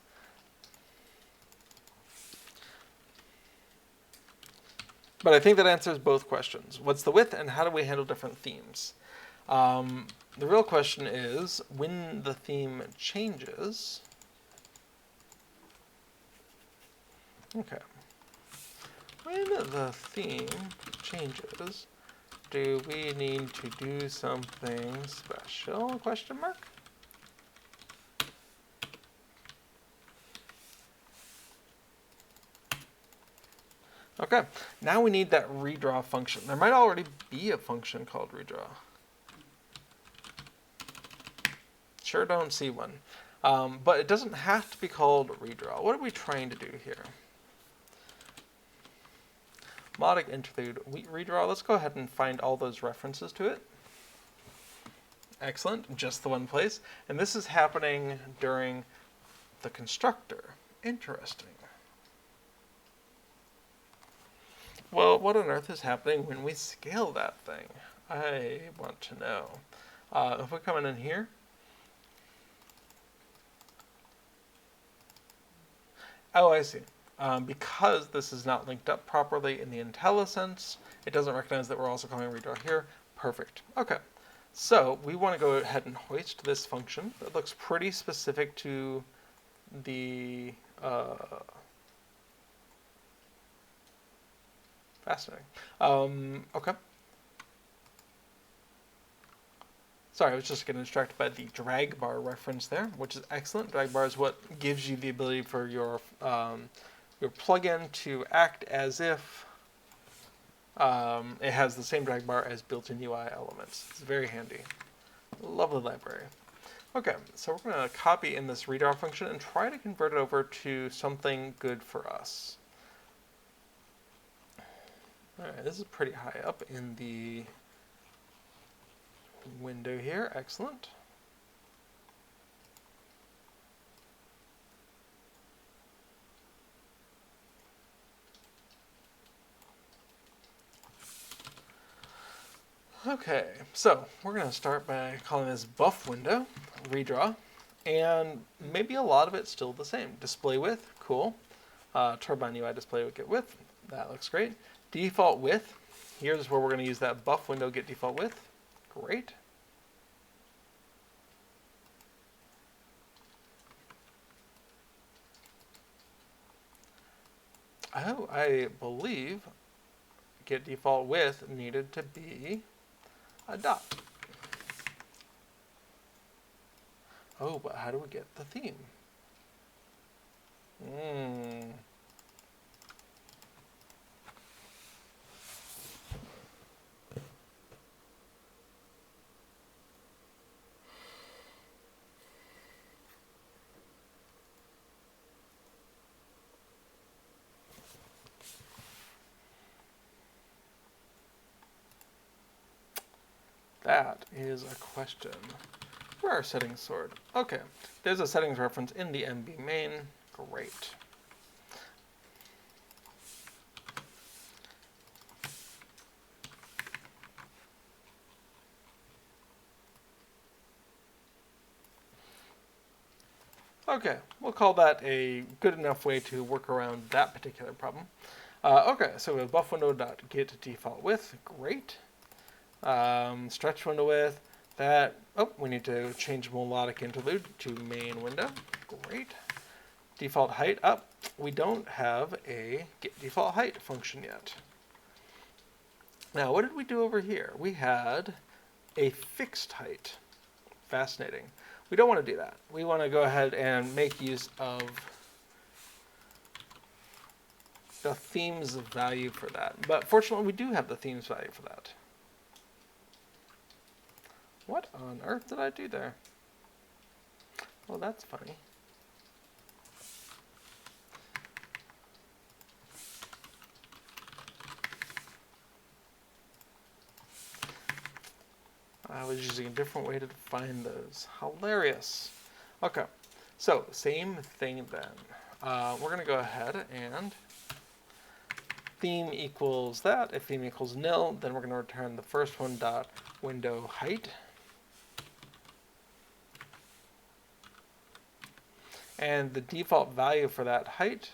Speaker 1: But I think that answers both questions. What's the width, and how do we handle different themes? The real question is, when the theme changes... Okay. When the theme changes, do we need to do something special? Question mark? Okay, now we need that redraw function. There might already be a function called redraw. Sure don't see one. But it doesn't have to be called redraw. What are we trying to do here? Melodic interlude redraw. Let's go ahead and find all those references to it. Excellent, just the one place. And this is happening during the constructor. Interesting. Well, what on earth is happening when we scale that thing? I want to know. If we come in here, oh, I see. Because this is not linked up properly in the IntelliSense, it doesn't recognize that we're also calling redraw here. Perfect. Okay. So we want to go ahead and hoist this function that looks pretty specific to the fascinating. Okay. Sorry, I was just getting distracted by the drag bar reference there, which is excellent. Drag bar is what gives you the ability for your plugin to act as if it has the same drag bar as built-in UI elements. It's very handy. Lovely library. Okay, so we're going to copy in this redraw function and try to convert it over to something good for us. Alright, this is pretty high up in the window here. Excellent. Okay, so we're going to start by calling this buff window redraw, and maybe a lot of it's still the same. Display width, cool. Turbine UI display width, that looks great. Default width, here's where we're going to use that buff window get default width. Great. Oh, I believe get default width needed to be a dot. Oh, but how do we get the theme? That is a question. Where are settings stored? Okay, there's a settings reference in the MB main. Great. Okay, we'll call that a good enough way to work around that particular problem. Okay, so we have buff window.get default width. Great. Stretch window width. That, oh, we need to change melodic interlude to main window. Great. Default height up. We don't have a get default height function yet. Now, what did we do over here? We had a fixed height. Fascinating. We don't want to do that. We want to go ahead and make use of the themes value for that. But fortunately, we do have the themes value for that. What on earth did I do there? Well, that's funny. I was using a different way to define those. Hilarious. Okay, so same thing then. We're going to go ahead and theme equals that. If theme equals nil, then we're going to return the first one dot window height. And the default value for that height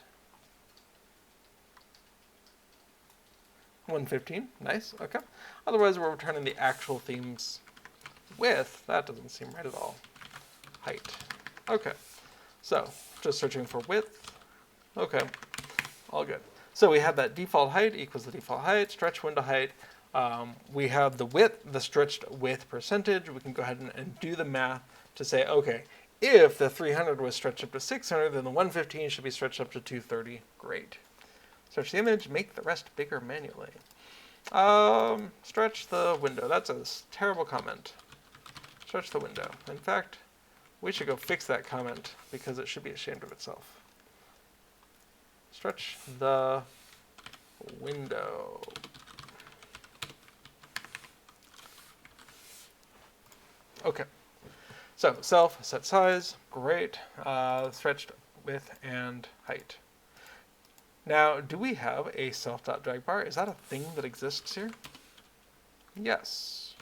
Speaker 1: 115, nice, okay. Otherwise we're returning the actual theme's width. That doesn't seem right at all. Height, okay. So, just searching for width, okay, all good. So we have that default height equals the default height, stretch window height. We have the width, the stretched width percentage. We can go ahead and do the math to say, okay, if the 300 was stretched up to 600, then the 115 should be stretched up to 230. Great. Stretch the image, make the rest bigger manually. Stretch the window. That's a terrible comment. Stretch the window. In fact, we should go fix that comment because it should be ashamed of itself. Stretch the window. Okay. So self, set size, great. Stretched width and height. Now, do we have a self.dragbar? Is that a thing that exists here? Yes.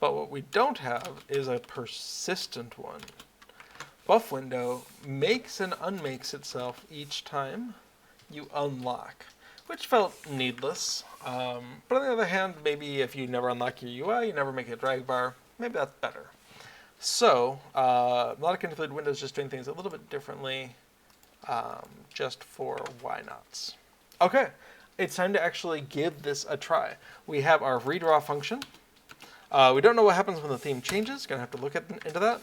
Speaker 1: But what we don't have is a persistent one. Buff window makes and unmakes itself each time you unlock, which felt needless. But on the other hand, maybe if you never unlock your UI, you never make a drag bar, maybe that's better. So, not included windows just doing things a little bit differently, just for why nots. Okay, it's time to actually give this a try. We have our redraw function. We don't know what happens when the theme changes. Gonna have to look into that.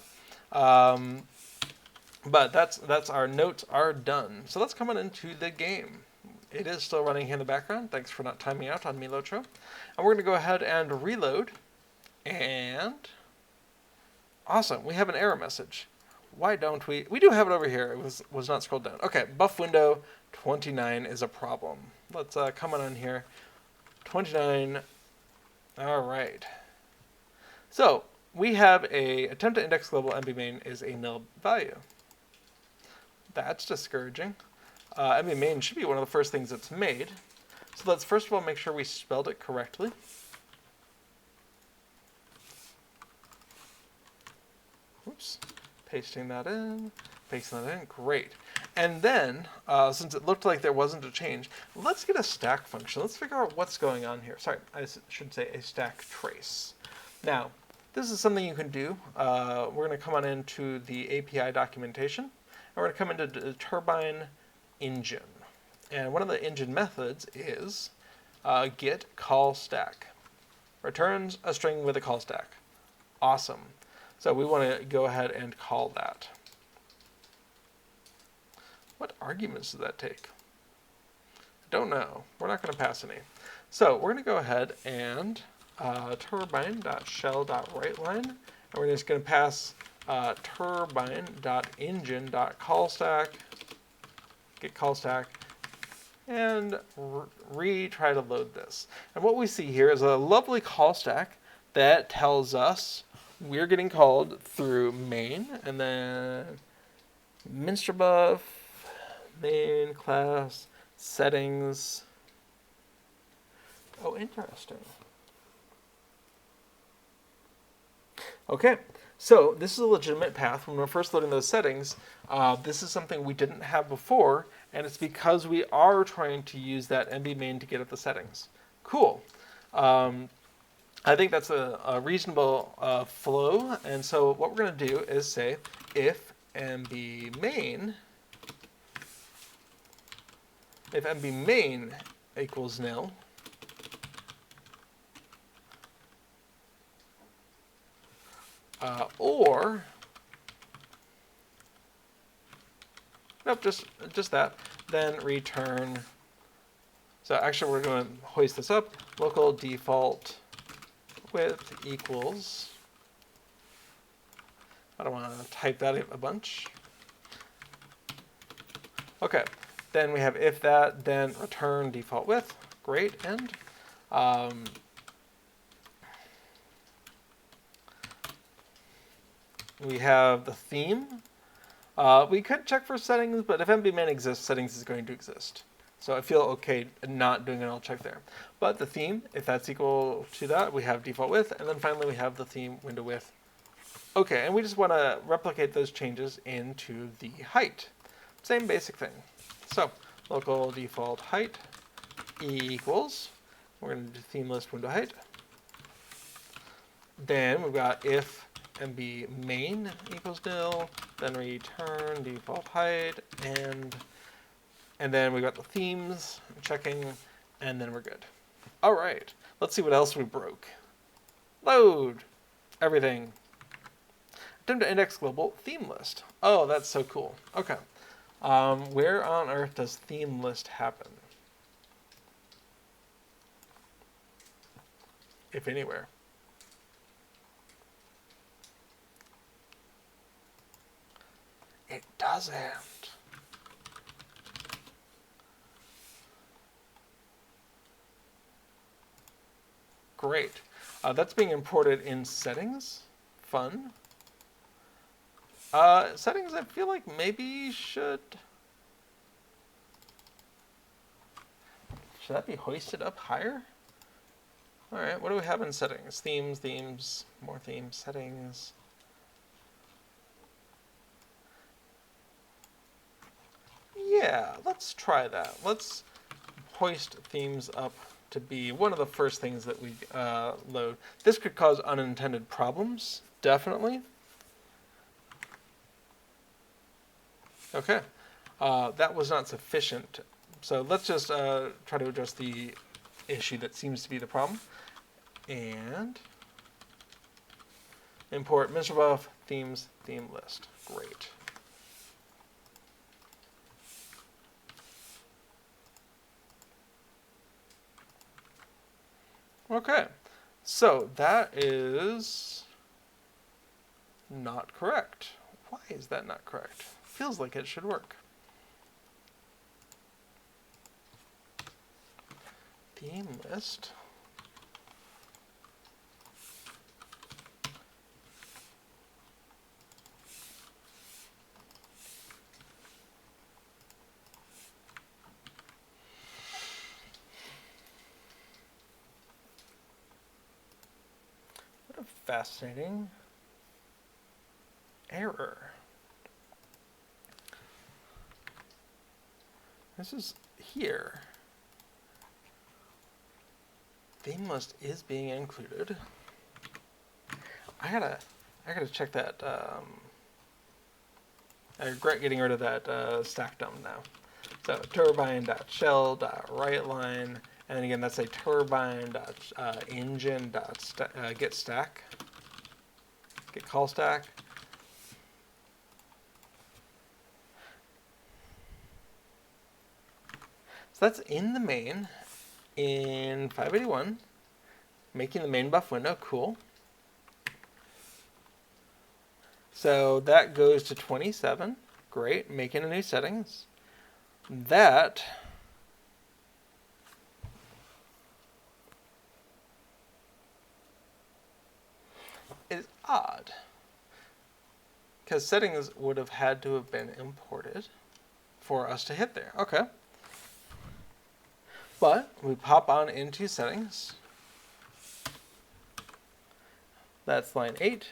Speaker 1: But that's our notes are done. So let's come on into the game. It is still running here in the background. Thanks for not timing out on me, LOTRO. And we're gonna go ahead and reload. And awesome, we have an error message. Why don't we? We do have it over here. It was not scrolled down. Okay, buff window 29 is a problem. Let's come on in here. 29. All right. So we have a attempt to index global MB main is a nil value. That's discouraging. MB main should be one of the first things that's made. So let's first of all make sure we spelled it correctly. Oops, pasting that in, great. And then, since it looked like there wasn't a change, let's get a stack function. Let's figure out what's going on here. Sorry, I should say a stack trace. Now, this is something you can do. We're going to come on into the API documentation, and we're going to come into the turbine engine. And one of the engine methods is get call stack. Returns a string with a call stack. Awesome. So we want to go ahead and call that. What arguments does that take? Don't know. We're not going to pass any. So we're going to go ahead and turbine.shell.writeLine, and we're just going to pass turbine.engine.callstack, get callstack, and try to load this. And what we see here is a lovely callstack that tells us we're getting called through main, and then MinstrelBuff, main class, settings. Oh, interesting. Okay, so this is a legitimate path. When we're first loading those settings, this is something we didn't have before, and it's because we are trying to use that MB main to get at the settings. Cool. I think that's a reasonable flow, and so what we're going to do is say if MB main equals nil, or nope, just that, then return. So actually, we're going to hoist this up. Local default width equals. I don't want to type that a bunch. Okay, then we have if that, then return default width. Great, and we have the theme. We could check for settings, but if MB main exists, settings is going to exist. So I feel okay not doing an all check there. But the theme, if that's equal to that, we have default width, and then finally we have the theme window width. Okay, and we just want to replicate those changes into the height. Same basic thing. So local default height equals, we're going to do theme list window height. Then we've got if mb main equals nil, then return default height, and then we've got the themes checking, and then we're good. All right, let's see what else we broke. Load everything. Attempt to index global theme list. Oh, that's so cool. Okay. Where on earth does theme list happen? If anywhere. It doesn't. Great. That's being imported in settings. Fun. Settings, I feel like maybe should that be hoisted up higher? All right, what do we have in settings? Themes, more themes, settings. Yeah, let's try that. Let's hoist themes up to be one of the first things that we load. This could cause unintended problems, definitely. Okay, that was not sufficient. So let's just try to address the issue that seems to be the problem. And import MinstrelBuff themes theme list. Great. Okay, so that is not correct. Why is that not correct? Feels like it should work. Theme list. What a fascinating error. This is here. Theme list is being included. I gotta check that. I regret getting rid of that stack dump now. So turbine.shell.writeLine, and again that's a turbine.engine.get stack, get call stack. So that's in the main in 581, making the main buff window. Cool. So that goes to 27. Great, making a new settings. That is odd, because settings would have had to have been imported for us to hit there. Okay. But we pop on into settings. That's line 8.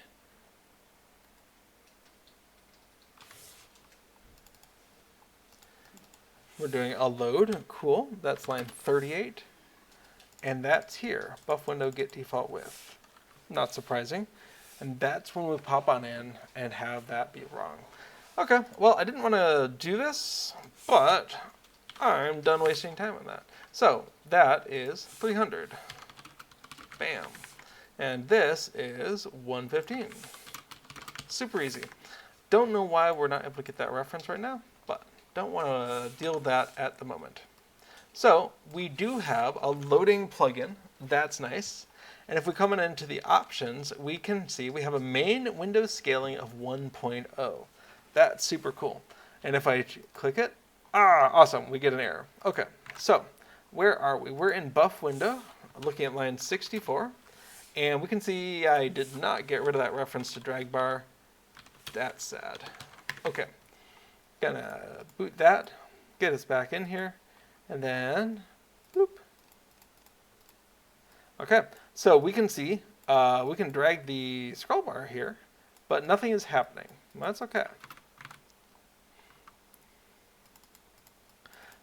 Speaker 1: We're doing a load. Cool. That's line 38. And that's here. Buff window get default width. Not surprising. And that's when we pop on in and have that be wrong. Okay. Well, I didn't want to do this, but I'm done wasting time on that. So that is 300. Bam. And this is 115. Super easy. Don't know why we're not able to get that reference right now, but don't want to deal with that at the moment. So we do have a loading plugin. That's nice. And if we come into the options, we can see we have a main window scaling of 1.0. That's super cool. And if I click it, awesome, we get an error. Okay, so where are we? We're in buff window, looking at line 64. And we can see I did not get rid of that reference to drag bar. That's sad. Okay, gonna boot that, get us back in here, and then, boop. Okay, so we can see, we can drag the scroll bar here, but nothing is happening. That's okay.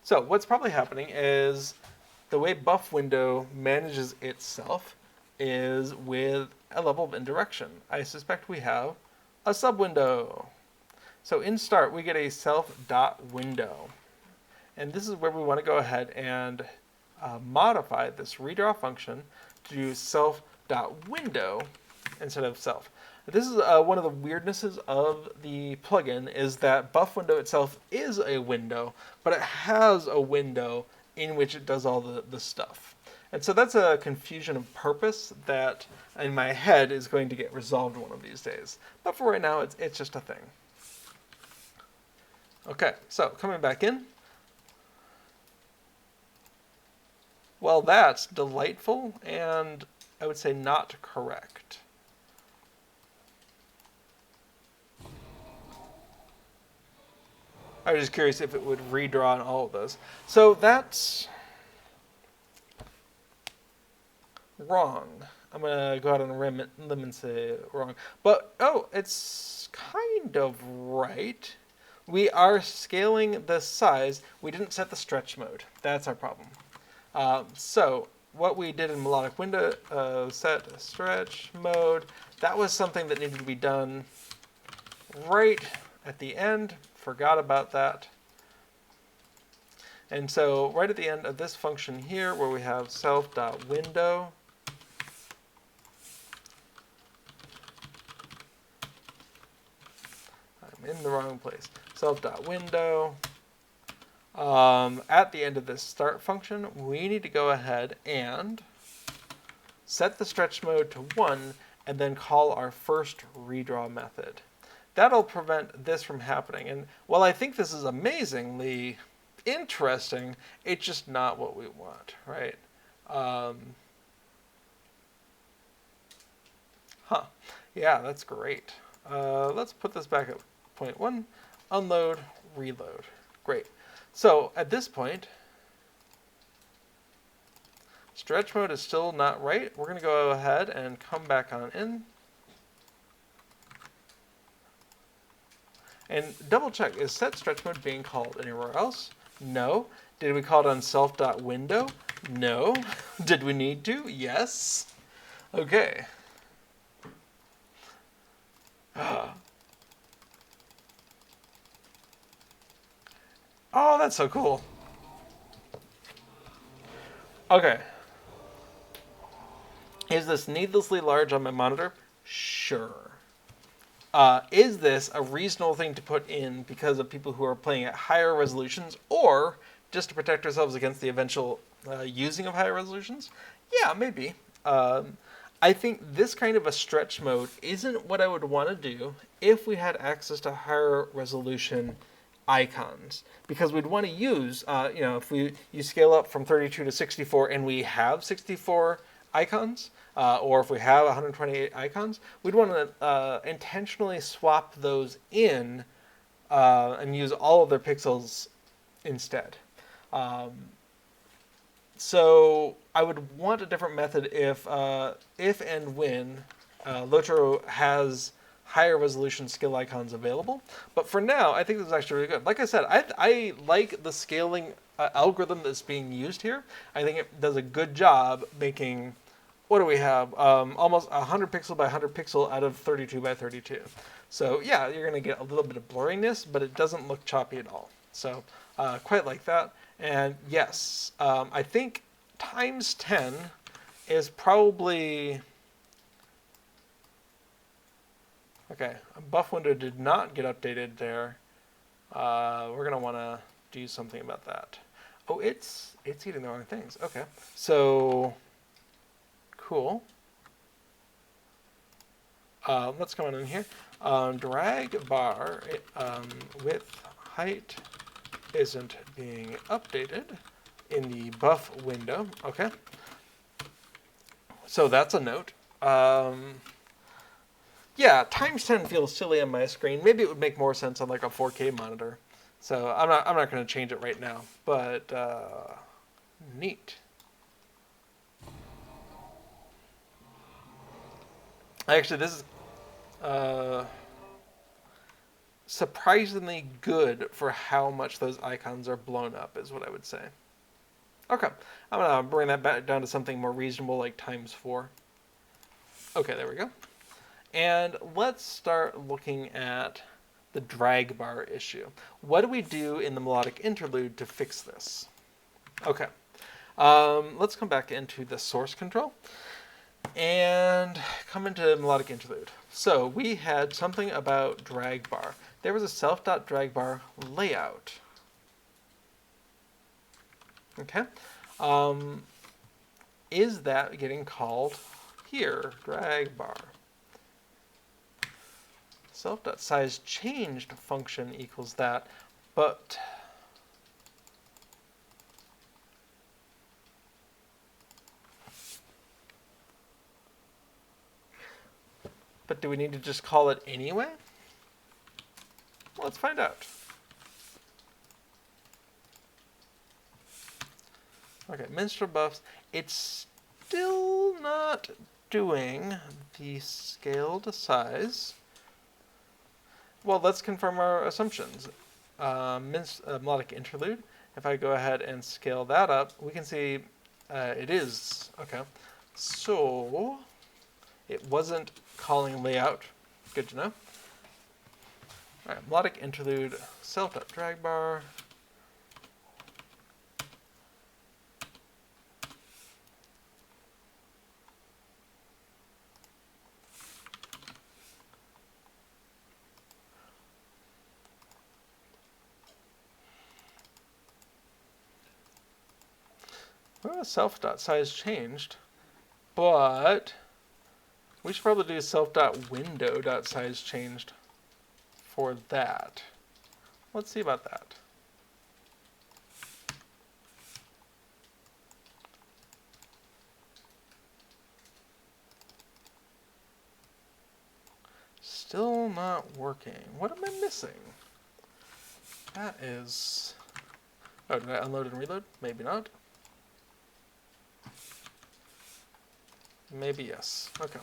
Speaker 1: So what's probably happening is the way buff window manages itself is with a level of indirection. I suspect we have a sub window. So in start, we get a self.window. And this is where we want to go ahead and modify this redraw function to do self.window instead of self. This is one of the weirdnesses of the plugin is that buff window itself is a window, but it has a window in which it does all the stuff. And so that's a confusion of purpose that in my head is going to get resolved one of these days. But for right now, it's just a thing. Okay, so coming back in. Well, that's delightful and I would say not correct. I was just curious if it would redraw on all of those. So that's wrong. I'm going to go out on a limb and say wrong. But, oh, it's kind of right. We are scaling the size. We didn't set the stretch mode. That's our problem. So what we did in melodic window, set stretch mode, that was something that needed to be done right at the end. Forgot about that. And so right at the end of this function here where we have self.window, I'm in the wrong place, self.window, at the end of this start function, we need to go ahead and set the stretch mode to 1 and then call our first redraw method. That'll prevent this from happening. And while I think this is amazingly interesting, it's just not what we want, right? Yeah, that's great. Let's put this back at point 1, unload, reload. Great. So at this point, stretch mode is still not right. We're going to go ahead and come back on in. And double check, is set stretch mode being called anywhere else? No. Did we call it on self.window? No. Did we need to? Yes. Okay. Oh, that's so cool. Okay. Is this needlessly large on my monitor? Sure. Is this a reasonable thing to put in because of people who are playing at higher resolutions or just to protect ourselves against the eventual using of higher resolutions? Yeah, maybe. I think this kind of a stretch mode isn't what I would want to do if we had access to higher resolution icons, because we'd want to use, if you scale up from 32 to 64 and we have 64 icons, or if we have 128 icons, we'd want to intentionally swap those in and use all of their pixels instead. So I would want a different method if and when LOTRO has higher resolution skill icons available. But for now, I think this is actually really good. Like I said, I like the scaling algorithm that's being used here. I think it does a good job making, what do we have? Almost 100 pixel by 100 pixel out of 32 by 32. So yeah, you're going to get a little bit of blurriness, but it doesn't look choppy at all. So quite like that. And yes, I think times 10 is probably... Okay, buff window did not get updated there. We're going to want to do something about that. Oh, it's eating the wrong things. Okay, so cool. Let's come on in here. Drag bar width height isn't being updated in the buff window. Okay, so that's a note. Yeah, times 10 feels silly on my screen. Maybe it would make more sense on like a 4K monitor. So I'm not going to change it right now, but neat. Actually, this is surprisingly good for how much those icons are blown up, is what I would say. Okay, I'm gonna bring that back down to something more reasonable, like ×4. Okay, there we go. And let's start looking at the drag bar issue. What do we do in the melodic interlude to fix this? Okay, let's come back into the source control and come into melodic interlude. So we had something about drag bar. There was a self.dragbar layout. Okay, is that getting called here? Drag bar. Self.sizeChanged function equals that, but do we need to just call it anyway? Well, let's find out. Okay, MinstrelBuffs. It's still not doing the scale to size. Well, let's confirm our assumptions. Melodic interlude. If I go ahead and scale that up, we can see it is. Okay, so it wasn't calling layout. Good to know. All right, melodic interlude, self.dragbar. Well, self.sizeChanged, but we should probably do self.window.sizeChanged for that. Let's see about that. Still not working. What am I missing? That is... Oh, did I unload and reload? Maybe not. Maybe yes. Okay.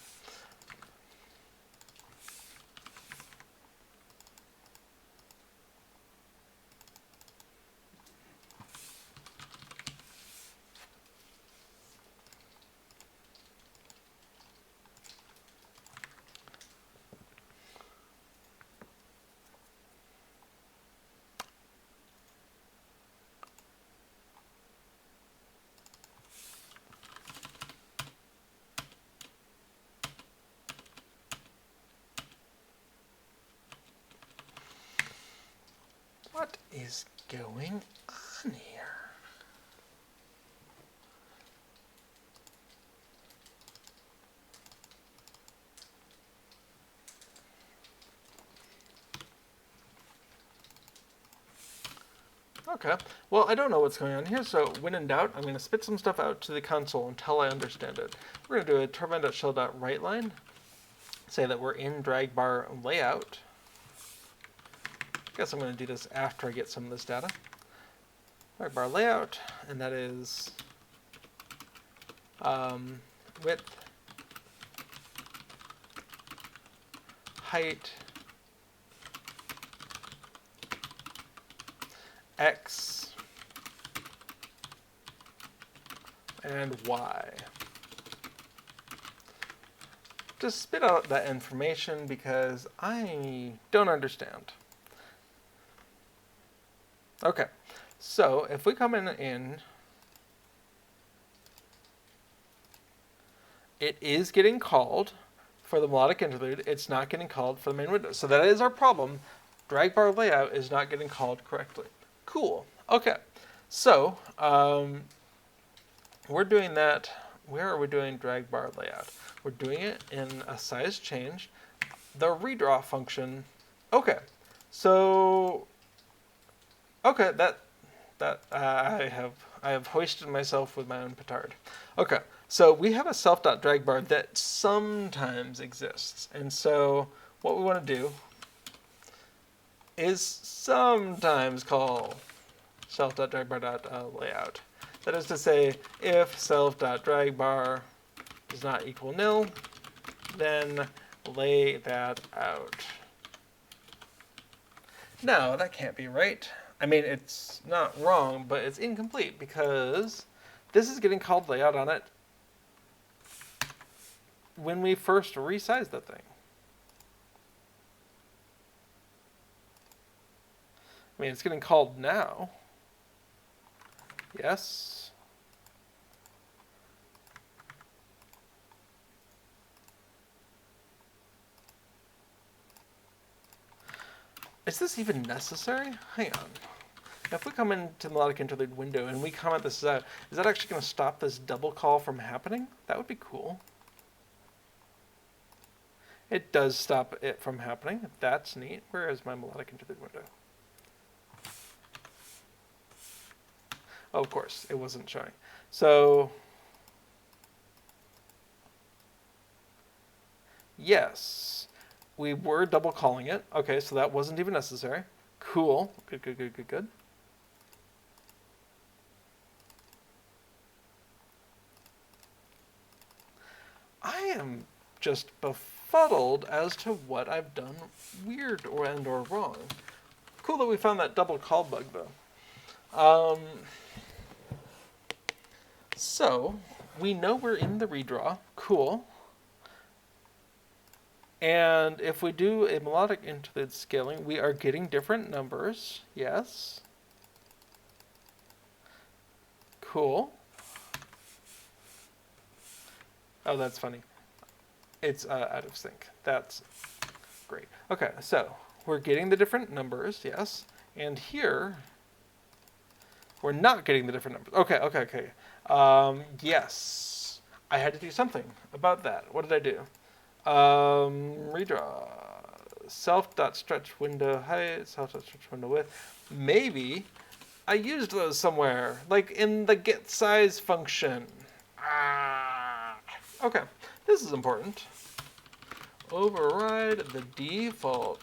Speaker 1: What is going on here? Okay, well, I don't know what's going on here, so when in doubt, I'm going to spit some stuff out to the console until I understand it. We're going to do a turbine.shell.writeLine, say that we're in drag bar layout. I guess I'm going to do this after I get some of this data. Drag bar layout, and that is width, height, X, and Y. Just spit out that information because I don't understand. Okay, so if we come in, it is getting called for the melodic interlude. It's not getting called for the main window. So that is our problem. Drag bar layout is not getting called correctly. Cool. Okay, so we're doing that. Where are we doing drag bar layout? We're doing it in a size change. The redraw function. Okay, so okay, I have hoisted myself with my own petard. Okay, so we have a self.dragbar that sometimes exists, and so what we want to do is sometimes call self.dragbar.layout. That is to say, if self.dragbar does not equal nil, then lay that out. No, that can't be right. I mean, it's not wrong, but it's incomplete because this is getting called layout on it when we first resize the thing. I mean, it's getting called now. Yes. Is this even necessary? Hang on. If we come into the melodic interlude window and we comment this out, is that actually going to stop this double call from happening? That would be cool. It does stop it from happening. That's neat. Where is my melodic interlude window? Oh, of course, it wasn't showing. So, yes, we were double calling it. Okay, so that wasn't even necessary. Cool. Good, good, good, good, good. I am just befuddled as to what I've done weird or wrong. Cool that we found that double call bug, though. So, we know we're in the redraw. Cool. And if we do a melodic interlude scaling, we are getting different numbers. Yes. Cool. Oh, that's funny. It's out of sync. That's great. Okay, so we're getting the different numbers, yes. And here, we're not getting the different numbers. Okay. Yes. I had to do something about that. What did I do? Redraw. Self.stretch window height, self.stretch window width. Maybe I used those somewhere, like in the get size function. Okay, this is important. Override the default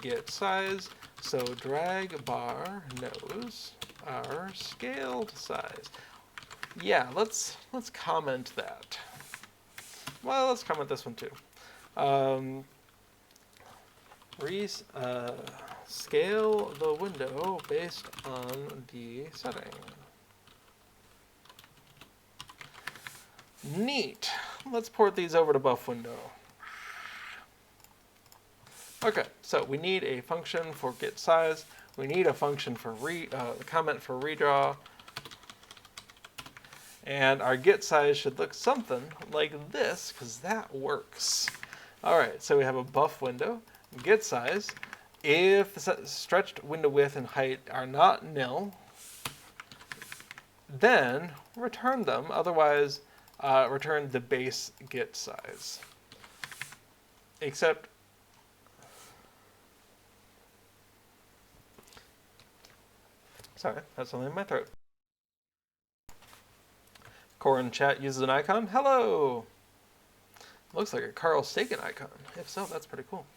Speaker 1: get size, so drag bar knows our scaled size. Yeah, let's comment that. Well, let's comment this one too. Scale the window based on the setting. Neat. Let's port these over to buff window. Okay, so we need a function for get size. We need a function for comment for redraw. And our get size should look something like this, because that works. All right, so we have a buff window, get size. If the stretched window width and height are not nil, then return them. Otherwise, return the base get size. Except, sorry, that's something in my throat. Corin chat uses an icon. Hello! Looks like a Carl Sagan icon. If so, that's pretty cool.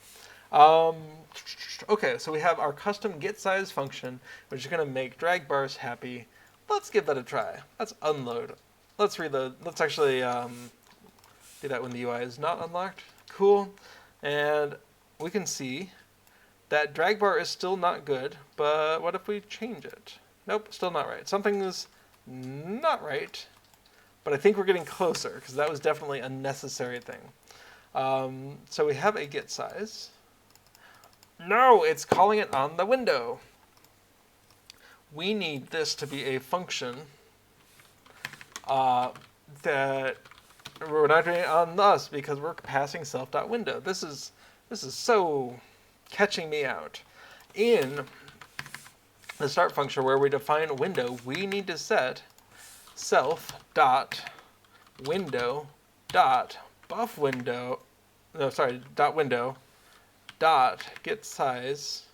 Speaker 1: Okay, so we have our custom get size function, which is going to make drag bars happy. Let's give that a try. Let's unload. Let's reload. Let's actually do that when the UI is not unlocked. Cool. And we can see that drag bar is still not good, but what if we change it? Nope, still not right. Something is not right, but I think we're getting closer, because that was definitely a necessary thing. So we have a get size. No, it's calling it on the window. We need this to be a function that we're not doing it on us because we're passing self.window. This is so catching me out. In the start function where we define window, we need to set self.window dot buff window. No, sorry, dot window dot get size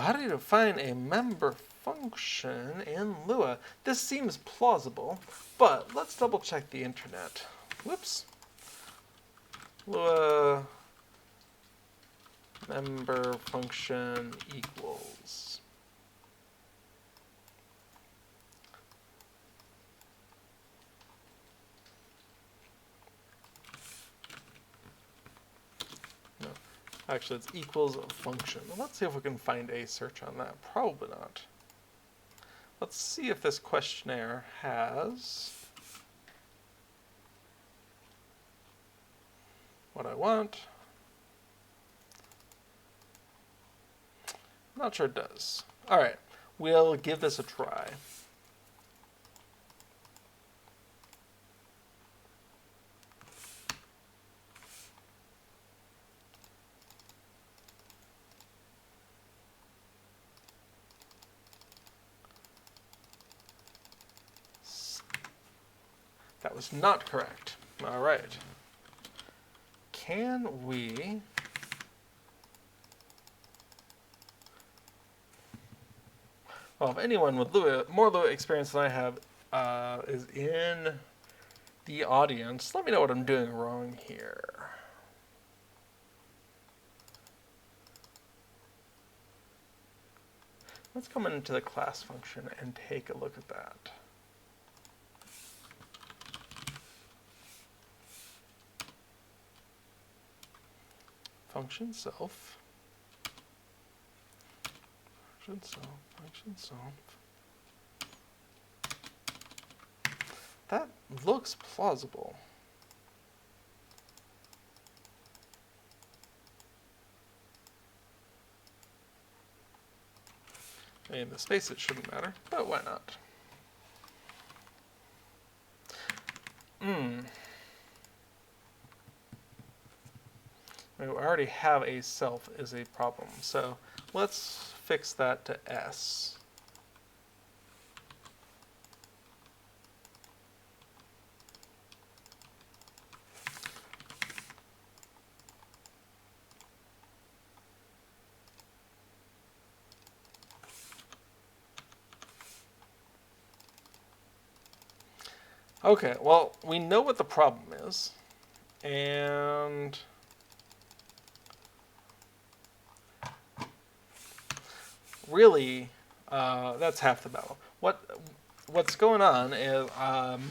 Speaker 1: how do you define a member function in Lua? This seems plausible, but let's double check the internet. Whoops. Lua member function equals. No, actually it's equals a function. Let's see if we can find a search on that. Probably not. Let's see if this questionnaire has what I want. Not sure it does. All right, we'll give this a try. That was not correct. All right. Can we... Well, if anyone with more Lua experience than I have is in the audience, let me know what I'm doing wrong here. Let's come into the class function and take a look at that. Function self. Function self. Function self. That looks plausible. In the space it shouldn't matter, but why not? We already have a self is a problem, so let's fix that to S. Okay, well, we know what the problem is, and really, that's half the battle. What's going on is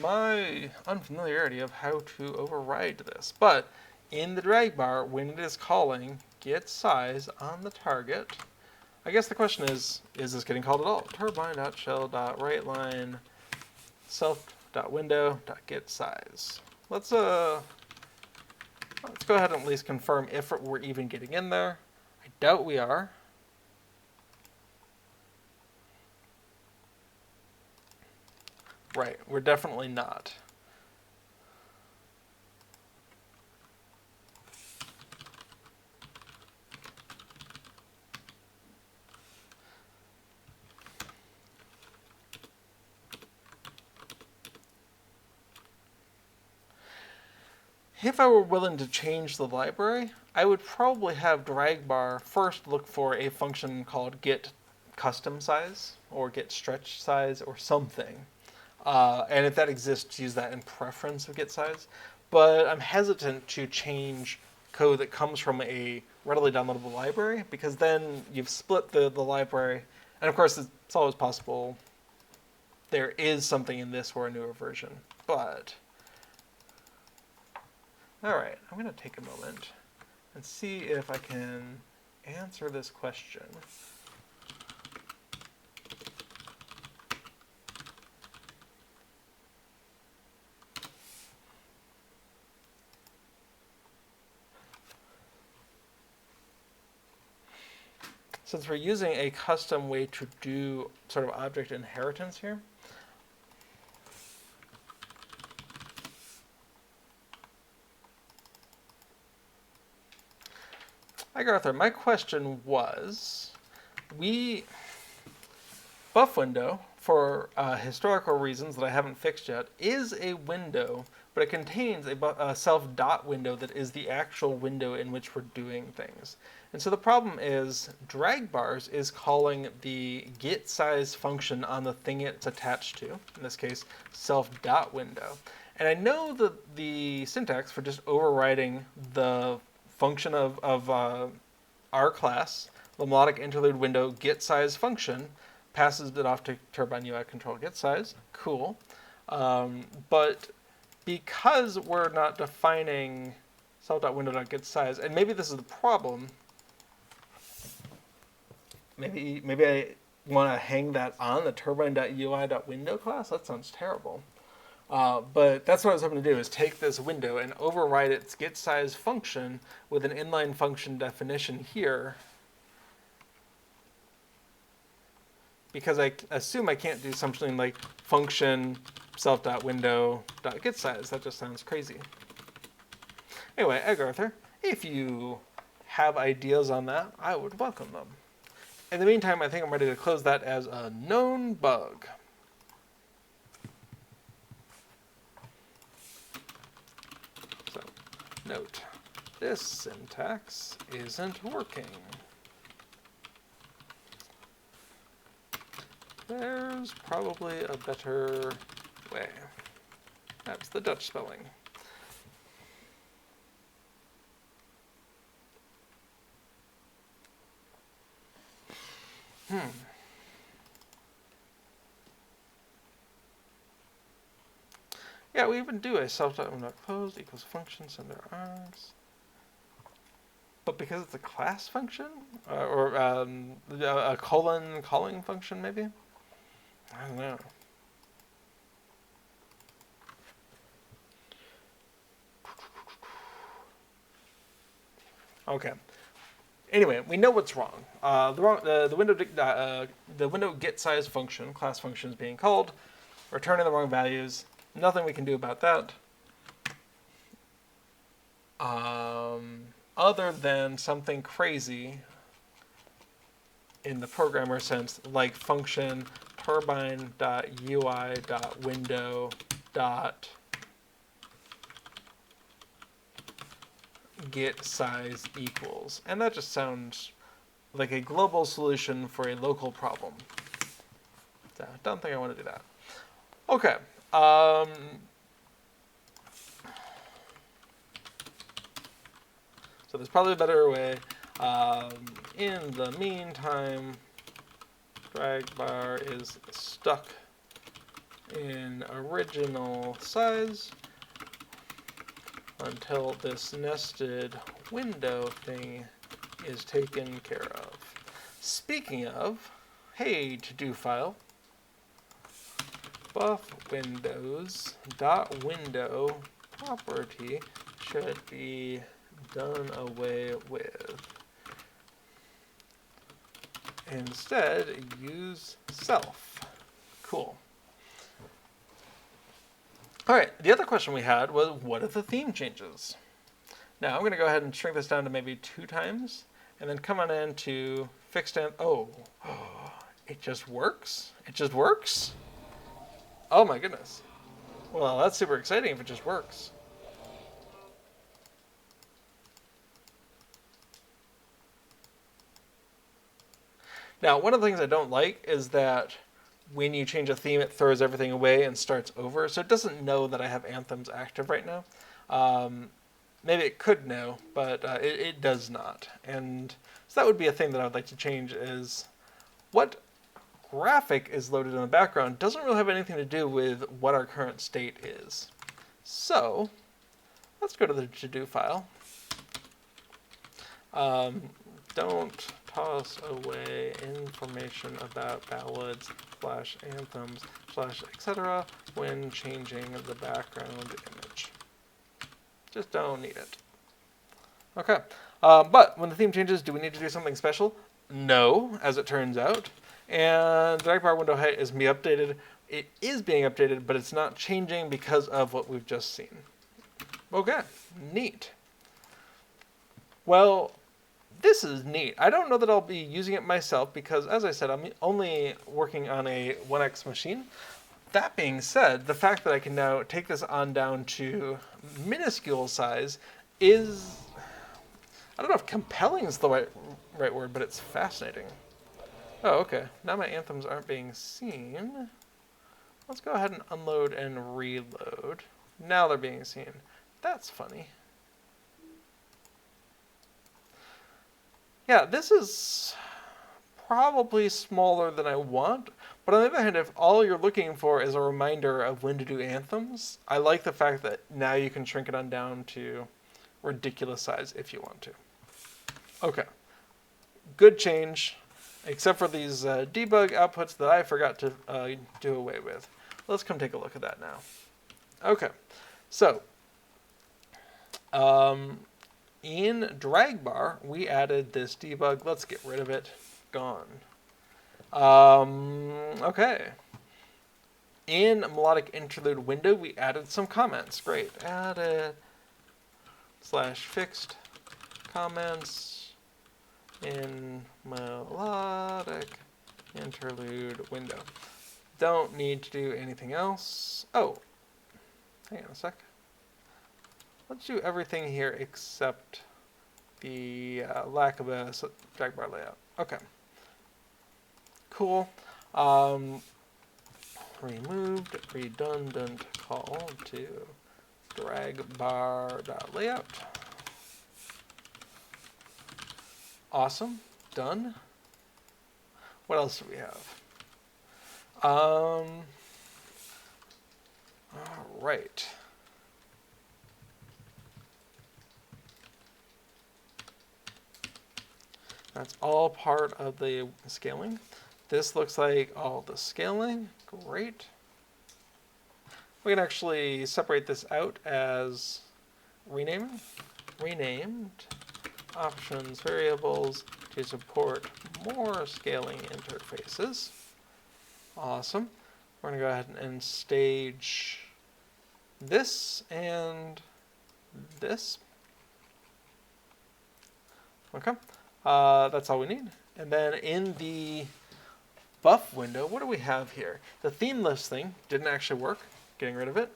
Speaker 1: my unfamiliarity of how to override this. But in the drag bar, when it is calling get size on the target, I guess the question is this getting called at all? Turbine.shell.writeLine self.window.getSize. Let's go ahead and at least confirm if we're even getting in there. I doubt we are. Right, we're definitely not. If I were willing to change the library, I would probably have drag bar first look for a function called get custom size or get stretch size or something. And if that exists, use that in preference of get size. But I'm hesitant to change code that comes from a readily downloadable library, because then you've split the library. And of course, it's always possible there is something in this or a newer version. But, all right, I'm going to take a moment and see if I can answer this question. Since we're using a custom way to do sort of object inheritance here, hi Arthur, my question was, buff window, for historical reasons that I haven't fixed yet, is a window, but it contains a self dot window that is the actual window in which we're doing things. And so the problem is drag bars is calling the get size function on the thing it's attached to, in this case self dot window. And I know the syntax for just overriding the function of our class, the melodic interlude window get size function, passes it off to turbine UI control get size. Cool. But because we're not defining self.window.getSize, and maybe this is the problem, maybe I want to hang that on the turbine.ui.window class. That sounds terrible. But that's what I was hoping to do, is take this window and override its getSize function with an inline function definition here. Because I assume I can't do something like function self.window.getSize. That just sounds crazy. Anyway, Egg Arthur, if you have ideas on that, I would welcome them. In the meantime, I think I'm ready to close that as a known bug. So, note, this syntax isn't working. There's probably a better way. That's the Dutch spelling. Yeah, we even do a self.window.closed equals function sender args. But because it's a class function, or a colon calling function, maybe? I don't know. Okay. Anyway, we know what's wrong. The window get size function, class function, is being called, returning the wrong values. Nothing we can do about that. Other than something crazy in the programmer sense, like function turbine.ui.window. Get size equals, and that just sounds like a global solution for a local problem. So I don't think I want to do that. Okay. So there's probably a better way. In the meantime, drag bar is stuck in original size until this nested window thing is taken care of. Speaking of, hey, to-do file, buff windows dot window property should be done away with. Instead, use self. Cool. All right, the other question we had was, what are the theme changes? Now, I'm going to go ahead and shrink this down to maybe 2 times, and then come on in to fixed and, oh, it just works? It just works? Oh my goodness. Well, that's super exciting if it just works. Now, one of the things I don't like is that when you change a theme, it throws everything away and starts over. So it doesn't know that I have anthems active right now. Maybe it could know, but it does not. And so that would be a thing that I would like to change, is what graphic is loaded in the background doesn't really have anything to do with what our current state is. So let's go to the to-do file. Don't toss away information about ballads / anthems / etc. when changing the background image. Just don't need it. Okay, but when the theme changes, do we need to do something special? No, as it turns out. And drag bar window height is being updated. It is being updated, but it's not changing because of what we've just seen. Okay, neat. Well, this is neat. I don't know that I'll be using it myself because, as I said, I'm only working on a 1x machine. That being said, the fact that I can now take this on down to minuscule size is, I don't know if compelling is the right word, but it's fascinating. Oh, okay. Now my anthems aren't being seen. Let's go ahead and unload and reload. Now they're being seen. That's funny. Yeah, this is probably smaller than I want, but on the other hand, if all you're looking for is a reminder of when to do anthems, I like the fact that now you can shrink it on down to ridiculous size if you want to. Okay, good change, except for these debug outputs that I forgot to do away with. Let's come take a look at that now. Okay, so in dragbar, we added this debug. Let's get rid of it. Gone. Okay. In melodic interlude window, we added some comments. Great. Added /fixed comments in melodic interlude window. Don't need to do anything else. Oh, hang on a sec. Let's do everything here except the lack of a dragbar layout. Okay. Cool. Removed redundant call to dragbar.layout. Awesome. Done. What else do we have? All right. That's all part of the scaling. This looks like all the scaling. Great. We can actually separate this out as renamed options variables to support more scaling interfaces. Awesome. We're going to go ahead and stage this and this. Okay. That's all we need. And then in the buff window, what do we have here? The theme list thing didn't actually work. Getting rid of it.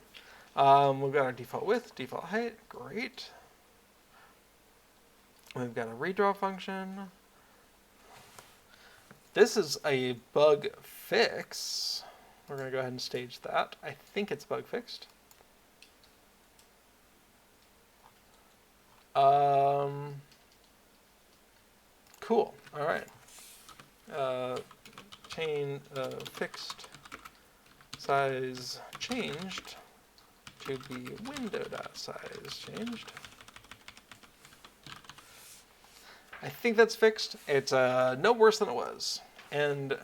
Speaker 1: We've got our default width, default height. Great. We've got a redraw function. This is a bug fix. We're going to go ahead and stage that. I think it's bug fixed. Cool. All right. Chain fixed size changed to be window.size changed. I think that's fixed. It's no worse than it was. And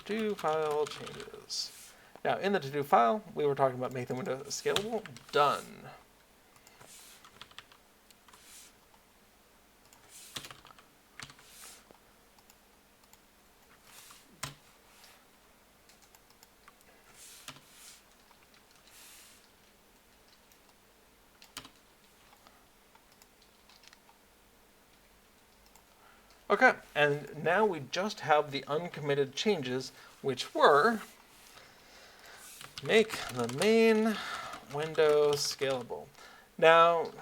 Speaker 1: to-do file changes. Now, in the to-do file, we were talking about making the window scalable. Done. Okay, and now we just have the uncommitted changes, which were make the main window scalable. Now,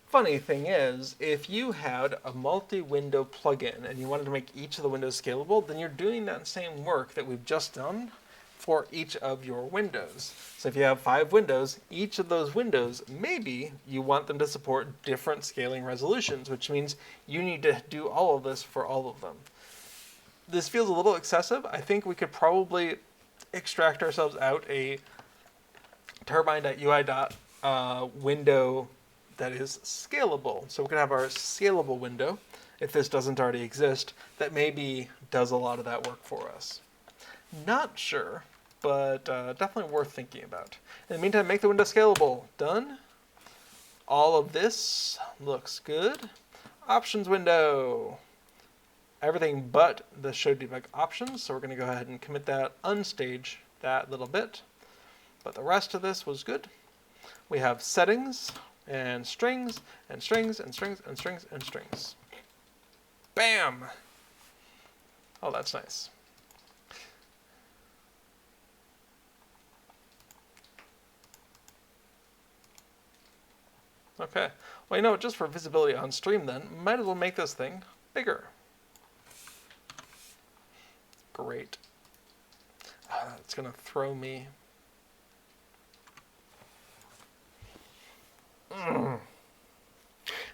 Speaker 1: funny thing is, if you had a multi-window plugin and you wanted to make each of the windows scalable, then you're doing that same work that we've just done for each of your windows. So if you have 5 windows, each of those windows, maybe you want them to support different scaling resolutions, which means you need to do all of this for all of them. This feels a little excessive. I think we could probably extract ourselves out a turbine.ui window that is scalable. So we could have our scalable window, if this doesn't already exist, that maybe does a lot of that work for us. Not sure, but definitely worth thinking about. In the meantime, make the window scalable. Done. All of this looks good. Options window. Everything but the show debug options. So we're going to go ahead and commit that, unstage that little bit. But the rest of this was good. We have settings and strings and strings and strings and strings and strings. Bam! Oh, that's nice. Okay, well, you know, just for visibility on stream then, might as well make this thing bigger. Great. It's gonna throw me.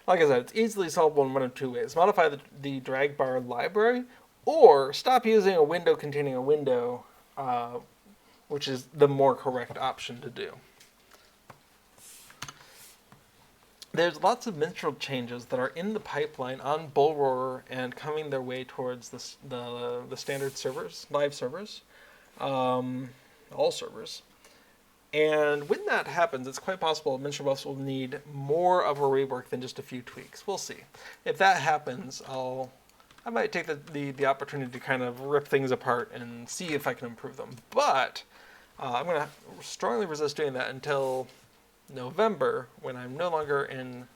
Speaker 1: Like I said, it's easily solvable in one of two ways. Modify the drag bar library, or stop using a window containing a window, which is the more correct option to do. There's lots of Minstrel changes that are in the pipeline on Bullroarer and coming their way towards the standard servers, live servers, all servers. And when that happens, it's quite possible MinstrelBuffs will need more of a rework than just a few tweaks. We'll see. If that happens, I might take the opportunity to kind of rip things apart and see if I can improve them. But I'm going to strongly resist doing that until November, when I'm no longer in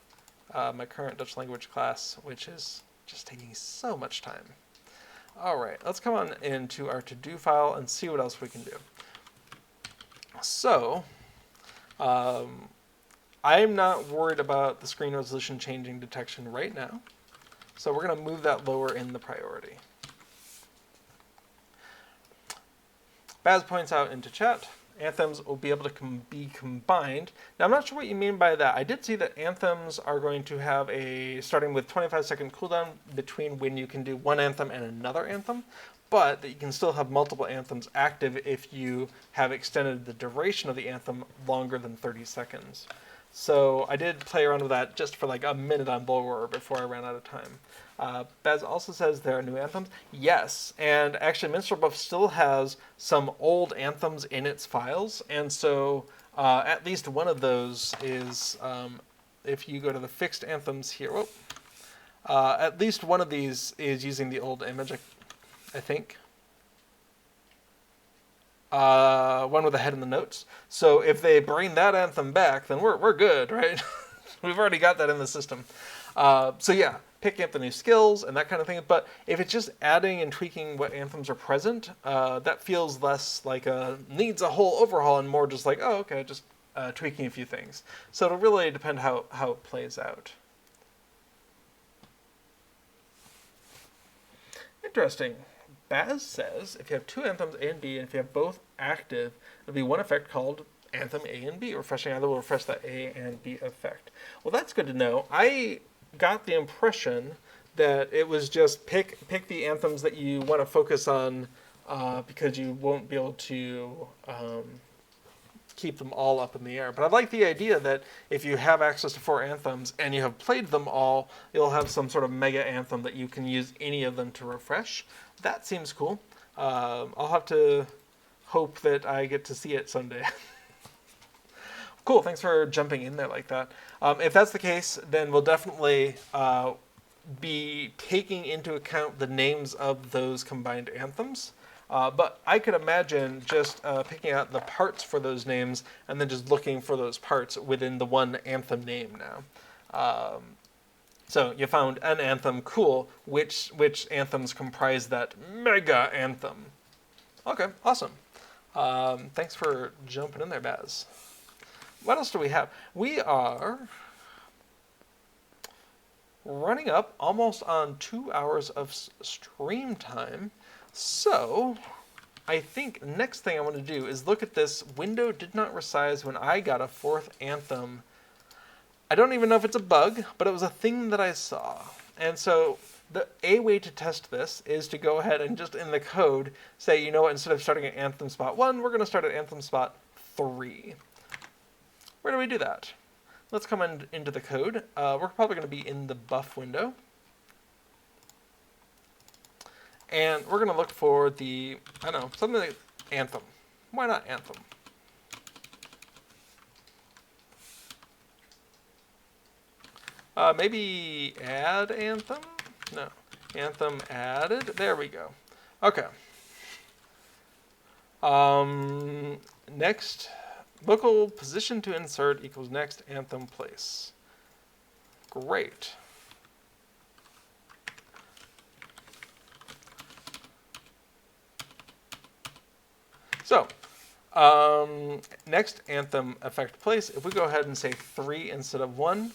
Speaker 1: my current Dutch language class, which is just taking so much time. All right, let's come on into our to-do file and see what else we can do. So, I'm not worried about the screen resolution changing detection right now. So we're going to move that lower in the priority. Baz points out into chat, anthems will be able to be combined. Now, I'm not sure what you mean by that. I did see that anthems are going to have starting with 25-second cooldown between when you can do one anthem and another anthem, but that you can still have multiple anthems active if you have extended the duration of the anthem longer than 30 seconds. So I did play around with that just for like a minute on Bullroarer before I ran out of time. Baz also says there are new anthems. Yes, and actually MinstrelBuff still has some old anthems in its files, and so at least one of those is, if you go to the fixed anthems here, at least one of these is using the old image, I think. One with a head in the notes. So if they bring that anthem back, then we're good, right? We've already got that in the system. So yeah, picking up the new skills and that kind of thing. But if it's just adding and tweaking what anthems are present, that feels less like needs a whole overhaul and more just like, oh, okay, just tweaking a few things. So it'll really depend how it plays out. Interesting. Baz says if you have two anthems A and B, and if you have both active, it'll be one effect called anthem A and B. Refreshing either will refresh that A and B effect. Well, that's good to know. I got the impression that it was just pick the anthems that you want to focus on because you won't be able to keep them all up in the air. But I like the idea that if you have access to 4 anthems and you have played them all, you'll have some sort of mega anthem that you can use any of them to refresh. That seems cool. I'll have to hope that I get to see it someday. Cool, thanks for jumping in there like that. If that's the case, then we'll definitely be taking into account the names of those combined anthems. But I could imagine just picking out the parts for those names and then just looking for those parts within the one anthem name now. So you found an anthem, cool. Which anthems comprise that mega anthem? Okay, awesome. Thanks for jumping in there, Baz. What else do we have? We are running up almost on 2 hours of stream time. So I think next thing I want to do is look at this window did not resize when I got a 4th anthem. I don't even know if it's a bug, but it was a thing that I saw. And so a way to test this is to go ahead and just in the code say, you know what, instead of starting at anthem spot 1, we're going to start at anthem spot 3. Where do we do that? Let's come into the code. We're probably going to be in the buff window. And we're going to look for the, I don't know, something like anthem. Why not anthem? Maybe add anthem? No. Anthem added. There we go. Okay. Next, local position to insert equals next anthem place. Great. So, next anthem effect place, if we go ahead and say 3 instead of 1,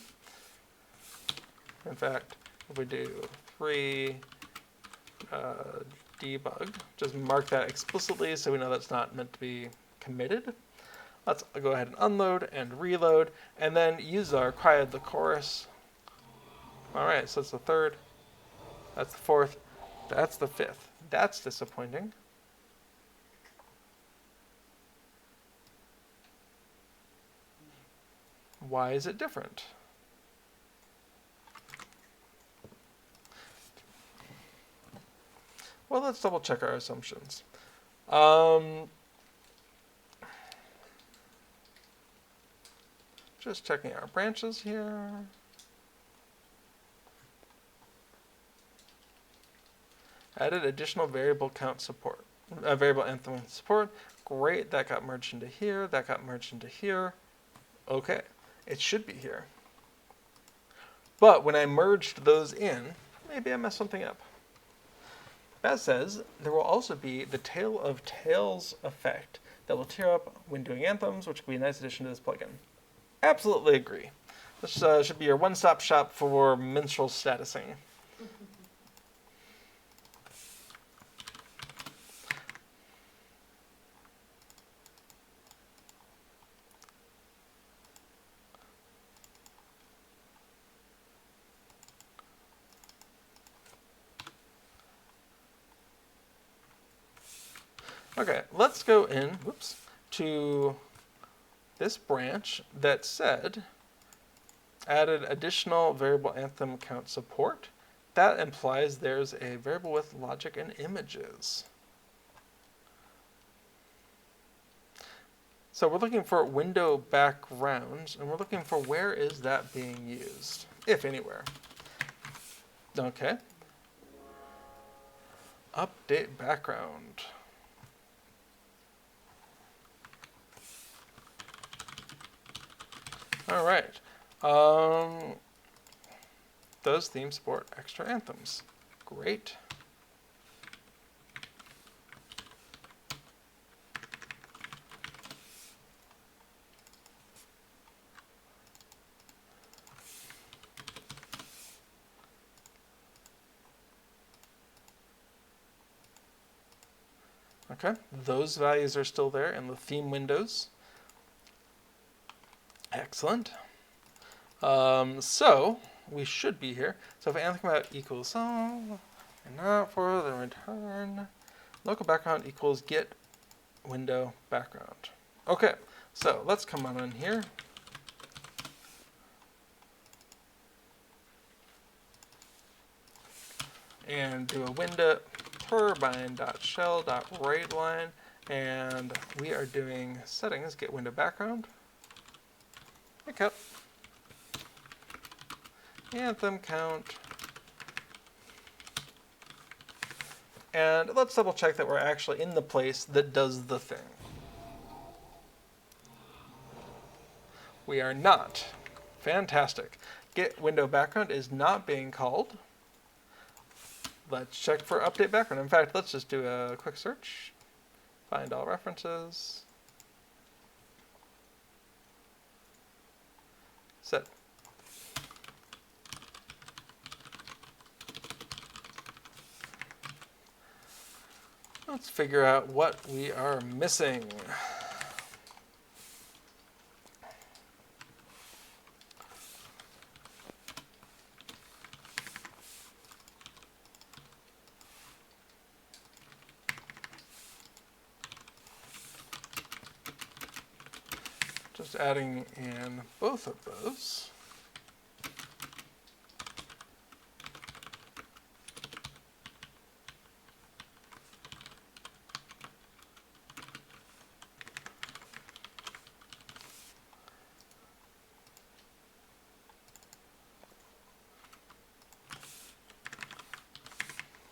Speaker 1: in fact, if we do 3 debug, just mark that explicitly so we know that's not meant to be committed. Let's go ahead and unload and reload, and then use our quiet the chorus Alright, so it's the third. That's the fourth. That's the fifth. That's disappointing. Why is it different? Well, let's double check our assumptions. Just checking our branches here. Added additional variable count support. Variable anthem support. Great, that got merged into here. That got merged into here. Okay, it should be here. But when I merged those in, maybe I messed something up. That says there will also be the Tale of Tales effect that will tear up when doing anthems, which could be a nice addition to this plugin. Absolutely agree. This should be your one-stop shop for minstrel statusing. Okay, let's go in, to this branch that said added additional variable anthem count support. That implies there's a variable with logic and images. So we're looking for window backgrounds, and we're looking for where is that being used, if anywhere. Okay. Update background. All right. Does theme support extra anthems? Great. Okay, those values are still there in the theme windows. Excellent. So we should be here. So if anthem out equals song, and not for the return, local background equals get window background. Okay, so let's come on in here. And do a window turbine.shell.writeLine, and we are doing settings, get window background. Pickup. Anthem count. And let's double check that we're actually in the place that does the thing. We are not. Fantastic. Get window background is not being called. Let's check for update background. In fact, let's just do a quick search. Find all references. Set. Let's figure out what we are missing. Just adding in both of those.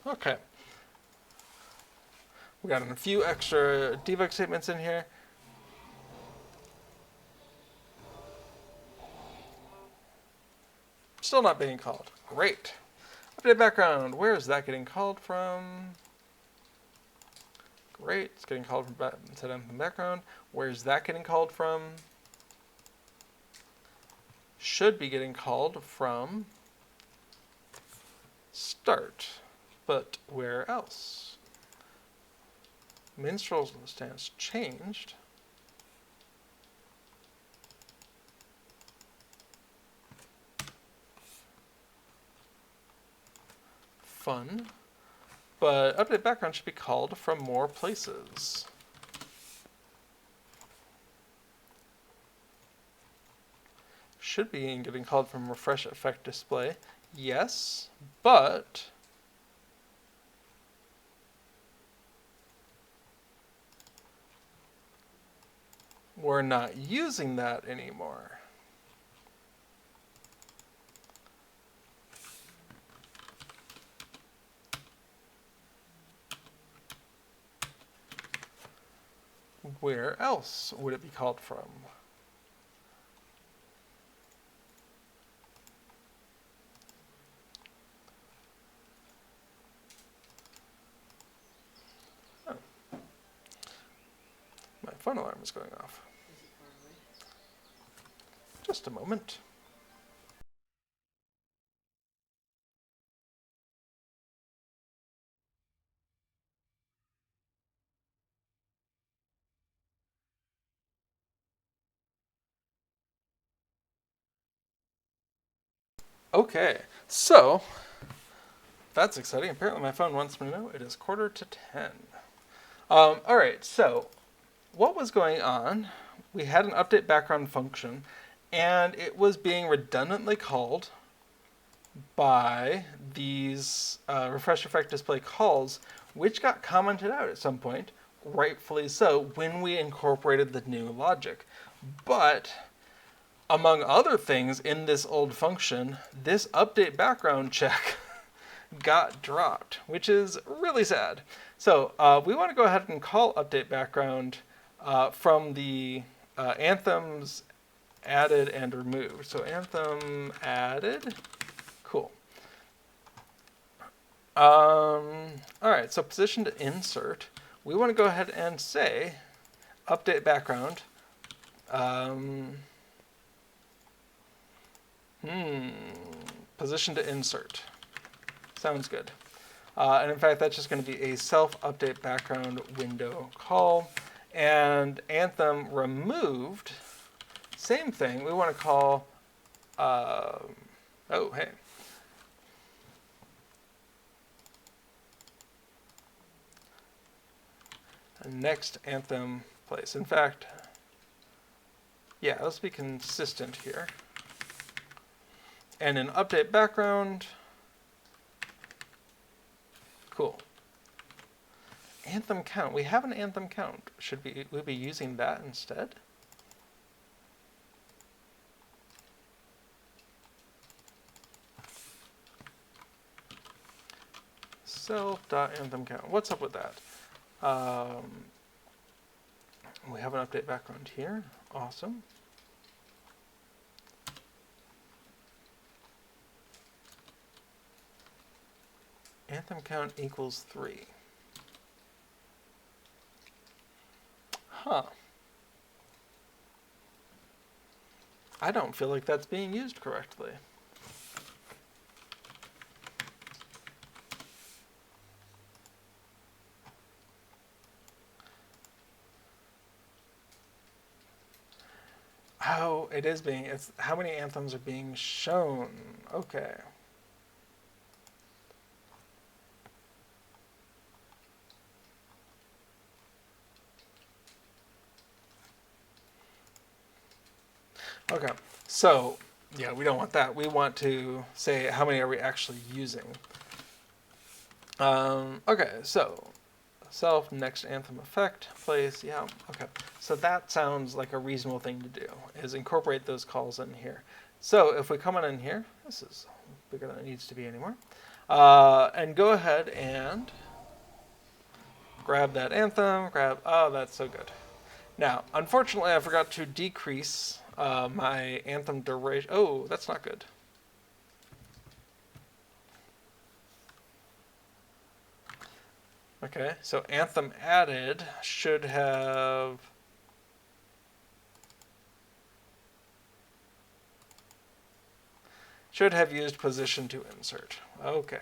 Speaker 1: Okay. We got a few extra debug statements in here. Still not being called. Great. Update background. Where is that getting called from? Great. It's getting called from background. Where is that getting called from? Should be getting called from start. But where else? Minstrel's stance changed. fun. But update background should be called from more places. Should be getting called from refresh effect display. Yes, but we're not using that anymore. Where else would it be called from? Oh. My phone alarm is going off. Just a moment. Okay, so that's exciting. Apparently my phone wants me to know it is 9:45. All right, so what was going on? We had an update background function, and it was being redundantly called by these refresh effect display calls, which got commented out at some point, rightfully so, when we incorporated the new logic. But among other things in this old function, this update background check got dropped, which is really sad. So we want to go ahead and call update background from the anthems added and removed. So anthem added, cool. All right, so position to insert. We want to go ahead and say update background. Position to insert. Sounds good. And in fact, that's just going to be a self-update background window call. And anthem removed, same thing. We want to call, oh, hey. Next anthem place. In fact, yeah, let's be consistent here. And an update background. Cool. Anthem count. We have an anthem count. Should we be using that instead? Self.anthem count. What's up with that? We have an update background here. Awesome. Anthem count equals 3. Huh. I don't feel like that's being used correctly. Oh, it is being, it's how many anthems are being shown. Okay. Okay, so yeah, we don't want that. We want to say how many are we actually using. Okay, so self next anthem effect place. Yeah, okay. So that sounds like a reasonable thing to do, is incorporate those calls in here. So if we come on in here, this is bigger than it needs to be anymore, and go ahead and grab that anthem, oh, that's so good. Now, unfortunately, I forgot to decrease my anthem duration. Oh, that's not good. Okay, so anthem added should have used position to insert. Okay.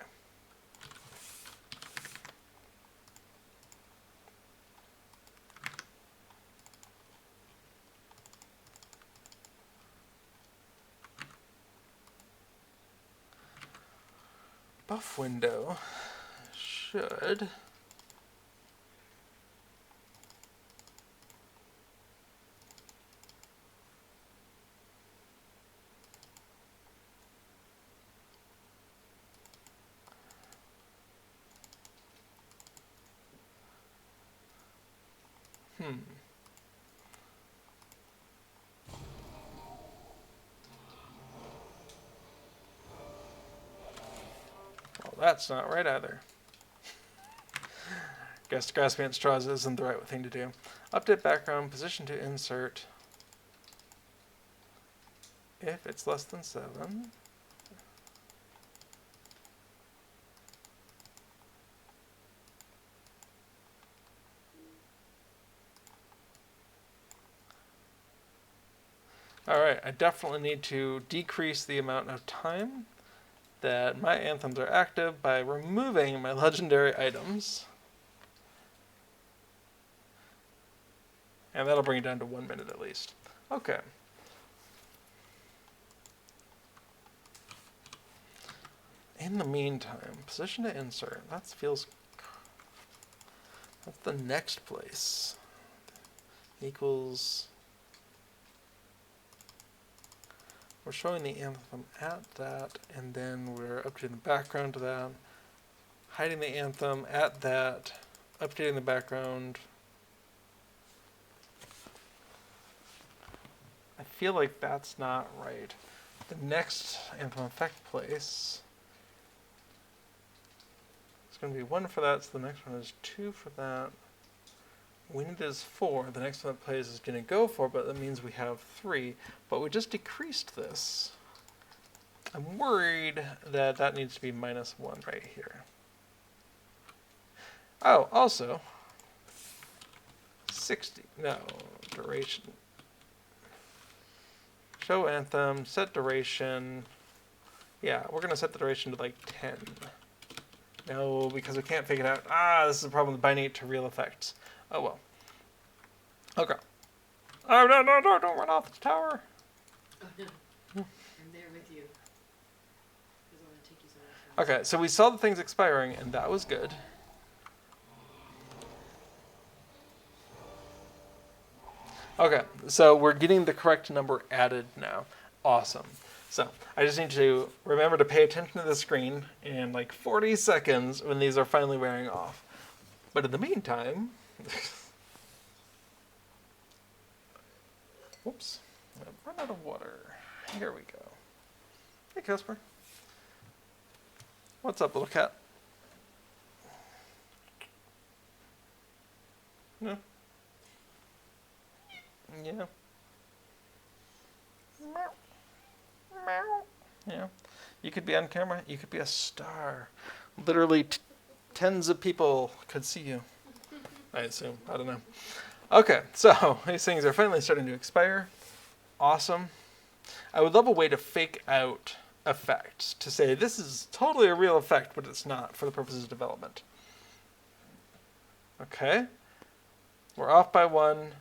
Speaker 1: buff window should Well, that's not right either. Guess grasping at straws isn't the right thing to do. Update background, position to insert. If it's less than 7. Alright, I definitely need to decrease the amount of time that my anthems are active by removing my legendary items. And that'll bring it down to 1 minute at least. Okay. In the meantime, position to insert. That feels... That's the next place. Equals... We're showing the anthem at that, and then we're updating the background to that. Hiding the anthem at that, updating the background. I feel like that's not right. The next anthem effect place is going to be 1 for that, so the next one is 2 for that. Wind is 4. The next one that plays is going to go 4, but that means we have 3. But we just decreased this. I'm worried that that needs to be -1 right here. Oh, also, 60. No, duration. Show anthem, set duration. Yeah, we're going to set the duration to like 10. No, because we can't figure it out. Ah, this is a problem with binding it to real effects. Oh well. Okay. Oh, no, don't run off the tower.
Speaker 2: Oh, no. I'm there with you. I want to take you somewhere.
Speaker 1: Okay, so we saw the things expiring, and that was good. Okay, so we're getting the correct number added now. Awesome. So I just need to remember to pay attention to the screen in like 40 seconds when these are finally wearing off. But in the meantime... Whoops. I've run out of water. Here we go. Hey, Casper. What's up, little cat? No. Yeah. Meow. Meow. Yeah. You could be on camera. You could be a star. Literally tens of people could see you. I assume. I don't know. Okay, so these things are finally starting to expire. Awesome. I would love a way to fake out effects, to say this is totally a real effect, but it's not for the purposes of development. Okay. We're off by 1.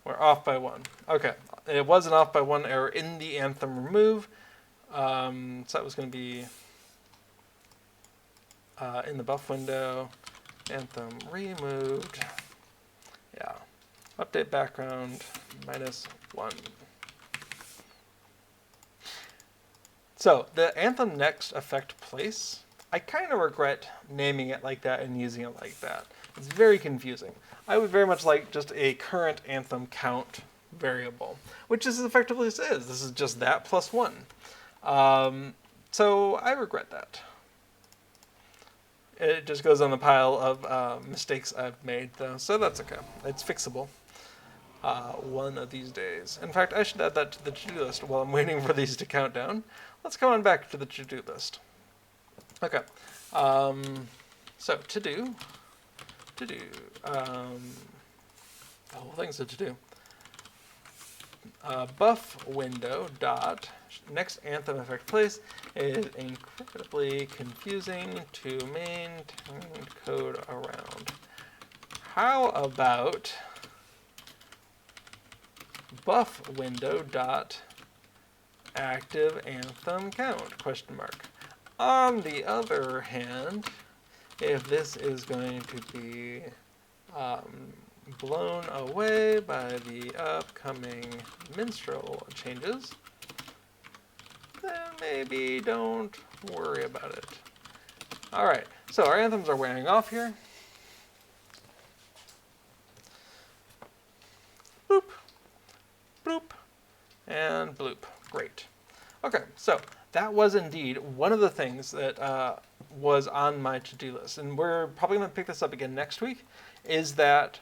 Speaker 1: We're off by 1. Okay. It was an off by 1 error in the anthem remove. So that was going to be in the buff window. Anthem removed. Yeah. Update background -1. So the anthem next effect place, I kind of regret naming it like that and using it like that. It's very confusing. I would very much like just a current anthem count variable, which is effectively this is. This is just that plus 1. So I regret that. It just goes on the pile of mistakes I've made, though, so that's okay. It's fixable one of these days. In fact, I should add that to the to-do list while I'm waiting for these to count down. Let's come on back to the to-do list. Okay. So, to-do. The whole thing's a to-do. Buff window dot next anthem effect place is incredibly confusing to maintain code around. How about buff window dot active anthem count question mark? On the other hand, if this is going to be blown away by the upcoming minstrel changes, then maybe don't worry about it. Alright, so our anthems are wearing off here. Boop, bloop, and bloop. Great. Okay, so that was indeed one of the things that was on my to-do list, and we're probably going to pick this up again next week, is that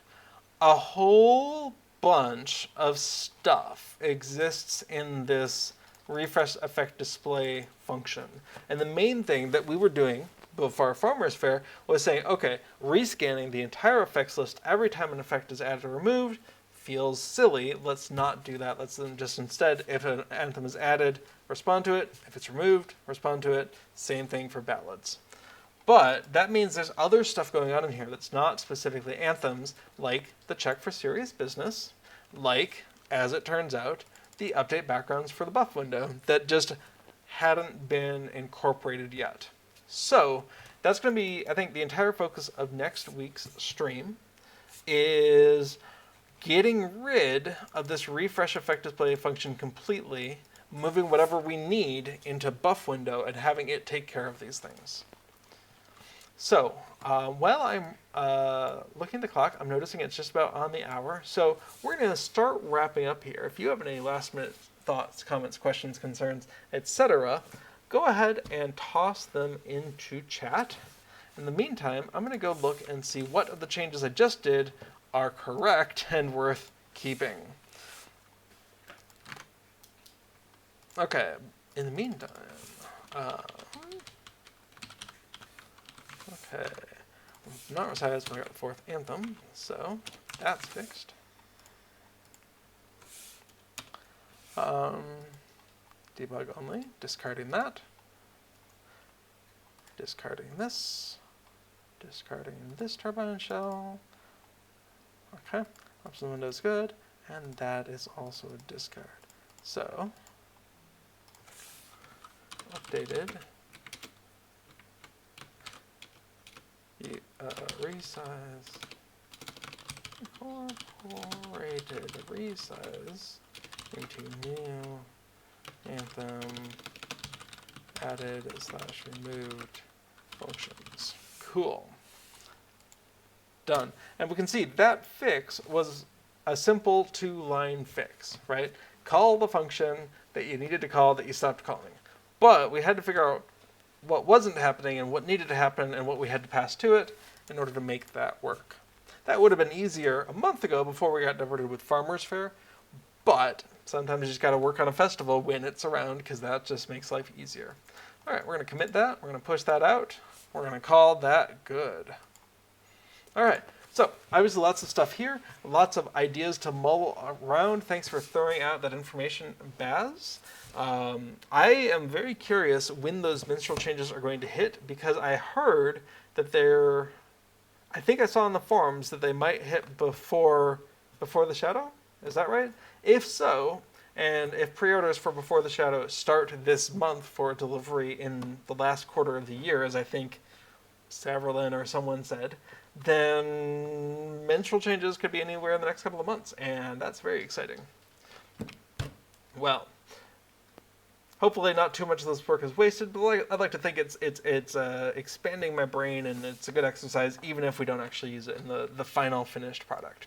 Speaker 1: a whole bunch of stuff exists in this refresh effect display function. And the main thing that we were doing before Farmers Faire was saying, okay, rescanning the entire effects list every time an effect is added or removed feels silly. Let's not do that. Let's then just instead, if an anthem is added, respond to it. If it's removed, respond to it. Same thing for ballads. But that means there's other stuff going on in here that's not specifically anthems, like the check for serious business, like, as it turns out, the update backgrounds for the buff window that just hadn't been incorporated yet. So that's going to be, I think, the entire focus of next week's stream is getting rid of this refresh effect display function completely, moving whatever we need into buff window and having it take care of these things. So, while I'm looking at the clock, I'm noticing it's just about on the hour. So we're going to start wrapping up here. If you have any last minute thoughts, comments, questions, concerns, etc., go ahead and toss them into chat. In the meantime, I'm going to go look and see what of the changes I just did are correct and worth keeping. Okay, in the meantime, okay, not resized when I got the fourth anthem, so that's fixed. Debug only, discarding that, discarding this turbine shell. Okay, option window is good, and that is also a discard. So, updated, resize, incorporated resize into new anthem added / removed functions. Cool. Done. And we can see that fix was a simple 2-line fix, right? Call the function that you needed to call that you stopped calling. But we had to figure out what wasn't happening and what needed to happen and what we had to pass to it in order to make that work. That would have been easier a month ago before we got diverted with Farmers Faire, but sometimes you just got to work on a festival when it's around because that just makes life easier. All right, we're going to commit that. We're going to push that out. We're going to call that good. All right, so obviously lots of stuff here, lots of ideas to mull around. Thanks for throwing out that information, Baz. I am very curious when those minstrel changes are going to hit because I heard that I think I saw in the forums that they might hit before the Shadow. Is that right? If so, and if pre-orders for Before the Shadow start this month for delivery in the last quarter of the year, as I think Saverlin or someone said, then minstrel changes could be anywhere in the next couple of months, and that's very exciting. Well, hopefully not too much of this work is wasted, but I'd like to think it's expanding my brain, and it's a good exercise, even if we don't actually use it in the final finished product.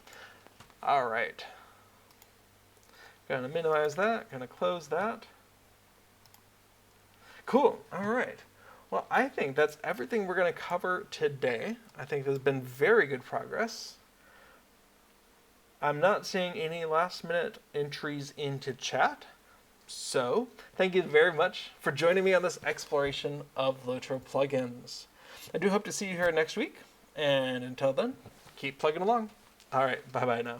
Speaker 1: All right. Gonna minimize that, gonna close that. Cool, all right. Well, I think that's everything we're going to cover today. I think there's been very good progress. I'm not seeing any last-minute entries into chat. So, thank you very much for joining me on this exploration of LOTRO plugins. I do hope to see you here next week. And until then, keep plugging along. All right, bye-bye now.